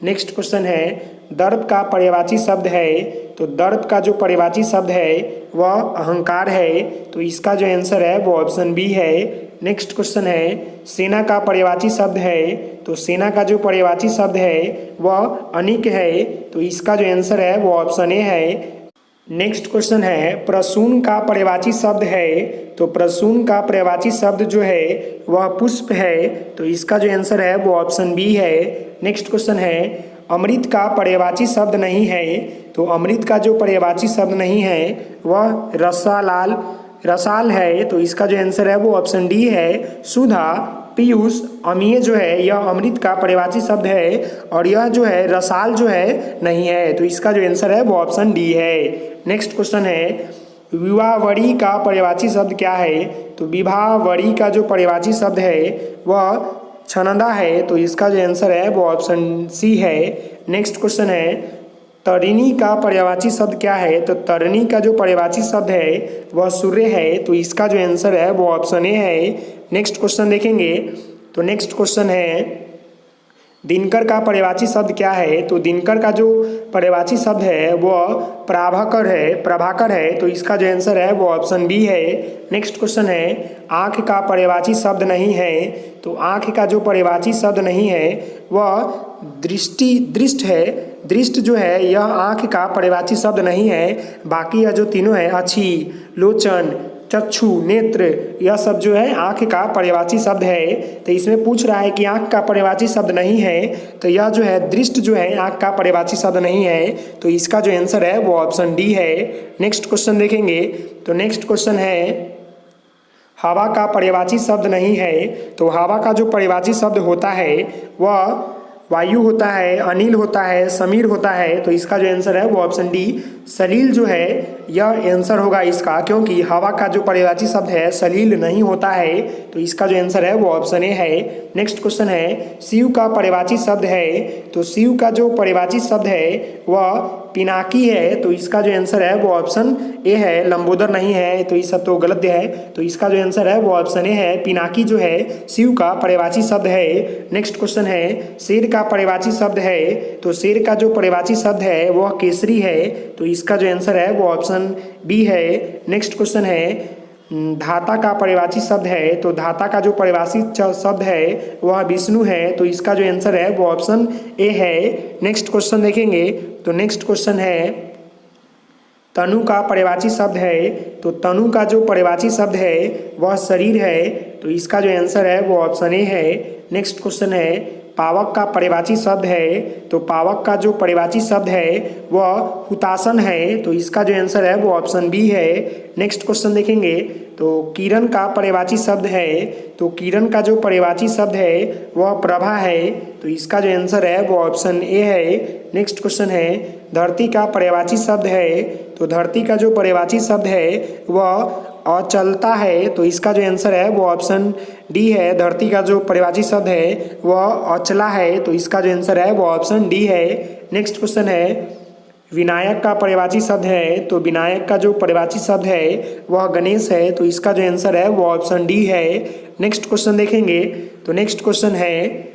नेक्स्ट क्वेश्चन है दर्प का पर्यायवाची शब्द है, तो दर्प का जो पर्यायवाची शब्द है वह अहंकार है, तो इसका जो आंसर है वो ऑप्शन बी है। नेक्स्ट क्वेश्चन है सेना का पर्यायवाची शब्द है, तो सेना का जो पर्यायवाची शब्द है वह अनिक है, तो इसका जो आंसर है वो ऑप्शन ए है। नेक्स्ट क्वेश्चन है प्रसून का पर्यायवाची शब्द है, तो प्रसून का पर्यायवाची शब्द जो है वह पुष्प है, तो इसका जो आंसर है वो ऑप्शन बी है। नेक्स्ट क्वेश्चन है अमृत का पर्यायवाची शब्द नहीं है, तो अमृत का जो पर्यायवाची शब्द नहीं है वह रसाल है, तो इसका जो आंसर है वो ऑप्शन डी है। सुधा पीयूष अमीय जो है यह अमृत का पर्यायवाची शब्द है, और यह जो है रसाल जो है नहीं है, तो इसका जो आंसर है वो ऑप्शन डी है। नेक्स्ट क्वेश्चन है विवाहवरी का पर्यायवाची शब्द क्या है, तो विवाहवरी का जो पर्यायवाची शब्द है वह छनदा है, तो इसका जो आंसर है वो ऑप्शन सी है। नेक्स्ट क्वेश्चन है तरिणी का पर्यायवाची शब्द क्या है, तो तरिणी का जो पर्यायवाची शब्द है वह सूर्य है, तो इसका जो आंसर है वो ऑप्शन ए है। नेक्स्ट क्वेश्चन देखेंगे, तो नेक्स्ट क्वेश्चन है दिनकर का पर्यायवाची शब्द क्या है, तो दिनकर का जो पर्यायवाची शब्द है वह प्रभाकर है, तो इसका जो आंसर है वो ऑप्शन बी है। नेक्स्ट क्वेश्चन है आँख का पर्यायवाची शब्द नहीं है, तो आँख का जो पर्यायवाची शब्द नहीं है वह दृष्ट है। दृष्ट जो है यह आँख का पर्यायवाची शब्द नहीं है, बाकी यह जो तीनों है अच्छी, लोचन, चक्षु, नेत्र, यह सब जो है आँख का पर्यायवाची शब्द है। तो इसमें पूछ रहा है कि आँख का पर्यायवाची शब्द नहीं है, तो यह जो है दृष्ट जो है आँख का पर्यायवाची शब्द नहीं है, तो इसका जो आंसर है वो ऑप्शन डी है। नेक्स्ट क्वेश्चन देखेंगे, तो नेक्स्ट क्वेश्चन है हवा का पर्यायवाची शब्द नहीं है, तो हवा का जो पर्यायवाची शब्द होता है वह वायु होता है, अनिल होता है, समीर होता है, तो इसका जो आंसर है वो ऑप्शन डी सलील जो है यह आंसर होगा इसका, क्योंकि हवा का जो पर्यायवाची शब्द है सलील नहीं होता है, तो इसका जो आंसर है वो ऑप्शन ए है। नेक्स्ट क्वेश्चन है शिव का पर्यायवाची शब्द है, तो शिव का जो पर्यायवाची शब्द है वह पिनाकी है, तो इसका जो आंसर है वो ऑप्शन ए है, लंबोदर नहीं है, तो इस सब तो गलत है, तो इसका जो आंसर है वो ऑप्शन ए है। पिनाकी जो है शिव का पर्यायवाची शब्द है। नेक्स्ट क्वेश्चन है शेर का पर्यायवाची शब्द है, तो शेर का जो पर्यायवाची शब्द है वह केसरी है, तो इसका जो आंसर है वो ऑप्शन बी है। नेक्स्ट क्वेश्चन है धाता का पर्यायवाची शब्द है, तो धाता का जो पर्यायवाची शब्द है वह विष्णु है, तो इसका जो आंसर है वो ऑप्शन ए है। नेक्स्ट क्वेश्चन देखेंगे, तो नेक्स्ट क्वेश्चन है तनु का पर्यायवाची शब्द है, तो तनु का जो पर्यायवाची शब्द है वह शरीर है, तो इसका जो आंसर है वो ऑप्शन ए है। नेक्स्ट क्वेश्चन है पावक का पर्यायवाची शब्द है, तो पावक का जो पर्यायवाची शब्द है वह हुतासन है, तो इसका जो आंसर है वो ऑप्शन बी है। नेक्स्ट क्वेश्चन देखेंगे तो किरण का पर्यायवाची शब्द है, तो किरण का जो पर्यायवाची शब्द है वह प्रभा है, तो इसका जो आंसर है वो ऑप्शन ए है। नेक्स्ट क्वेश्चन है, धरती का पर्यायवाची शब्द है, तो धरती का जो पर्यायवाची शब्द है वह अचलता है, तो इसका जो आंसर है वो ऑप्शन डी है। धरती का जो पर्यायवाची शब्द है वह अचला है, तो इसका जो आंसर है वो ऑप्शन डी है। नेक्स्ट क्वेश्चन है, विनायक का पर्यायवाची शब्द है, तो विनायक का जो पर्यायवाची शब्द है वह गणेश है, तो इसका जो आंसर है वो ऑप्शन डी है। नेक्स्ट क्वेश्चन देखेंगे, तो नेक्स्ट क्वेश्चन है,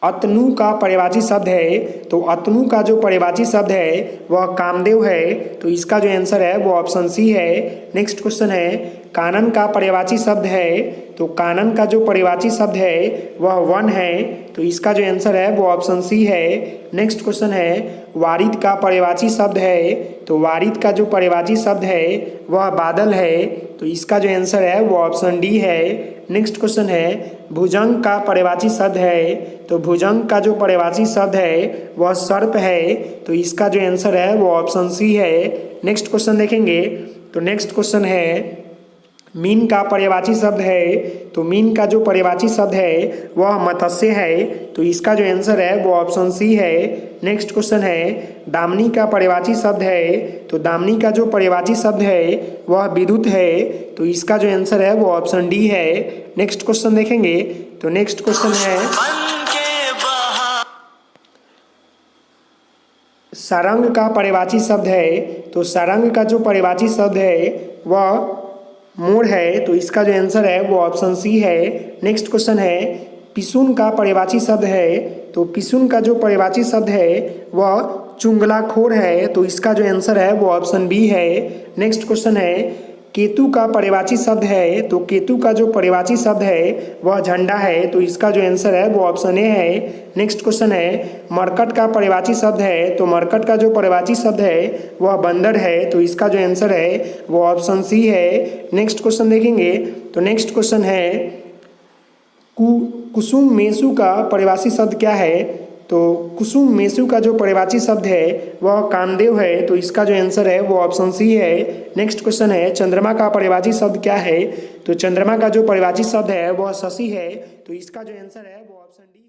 अतनु का पर्यायवाची शब्द है, तो अतनु का जो पर्यायवाची शब्द है वह कामदेव है, तो इसका जो आंसर है वो ऑप्शन सी है। नेक्स्ट क्वेश्चन है, कानन का पर्यायवाची शब्द है, तो कानन का जो पर्यायवाची शब्द है वह वन है, तो इसका जो आंसर है वो ऑप्शन सी है। नेक्स्ट क्वेश्चन है, वारिद का पर्यायवाची शब्द है, तो वारिद का जो पर्यायवाची शब्द है वह बादल है, तो इसका जो आंसर है वो ऑप्शन डी है। नेक्स्ट क्वेश्चन है, भुजंग का पर्यायवाची शब्द है, तो भुजंग का जो पर्यायवाची शब्द है वह सर्प है, तो इसका जो आंसर है वो ऑप्शन सी है। नेक्स्ट क्वेश्चन देखेंगे, तो नेक्स्ट क्वेश्चन है, मीन का पर्यायवाची शब्द है, तो मीन का जो पर्यायवाची शब्द है वह मत्स्य है, तो इसका जो आंसर है वो ऑप्शन सी है। नेक्स्ट क्वेश्चन है, दामिनी का पर्यायवाची शब्द है, तो दामिनी का जो पर्यायवाची शब्द है वह विद्युत है, तो इसका जो आंसर है वो ऑप्शन डी है। नेक्स्ट क्वेश्चन देखेंगे, तो नेक्स्ट क्वेश्चन है, सारंग का पर्यायवाची शब्द है, तो सारंग का जो पर्यायवाची शब्द है वह मोर है, तो इसका जो आंसर है वो ऑप्शन सी है। नेक्स्ट क्वेश्चन है, पिसुन का पर्यायवाची शब्द है, तो पिसुन का जो पर्यायवाची शब्द है वह चुंगलाखोर है, तो इसका जो आंसर है वो ऑप्शन बी है। नेक्स्ट क्वेश्चन है, केतु का पर्यायवाची शब्द है, तो केतु का जो पर्यायवाची शब्द है वह झंडा है, तो इसका जो आंसर है वो ऑप्शन ए है। नेक्स्ट क्वेश्चन है, मरकट का पर्यायवाची शब्द है, तो मरकट का जो पर्यायवाची शब्द है वह बंदर है, तो इसका जो आंसर है वो ऑप्शन सी है। नेक्स्ट क्वेश्चन देखेंगे, तो नेक्स्ट क्वेश्चन है, कुसुम मेसु का पर्यायवाची शब्द क्या है, तो कुसुम मेसु का जो पर्यायवाची शब्द है वह कामदेव है, तो इसका जो आंसर है वो ऑप्शन सी है। नेक्स्ट क्वेश्चन है, चंद्रमा का पर्यायवाची शब्द क्या है, तो चंद्रमा का जो पर्यायवाची शब्द है वह शशि है, तो इसका जो आंसर है वो ऑप्शन डी।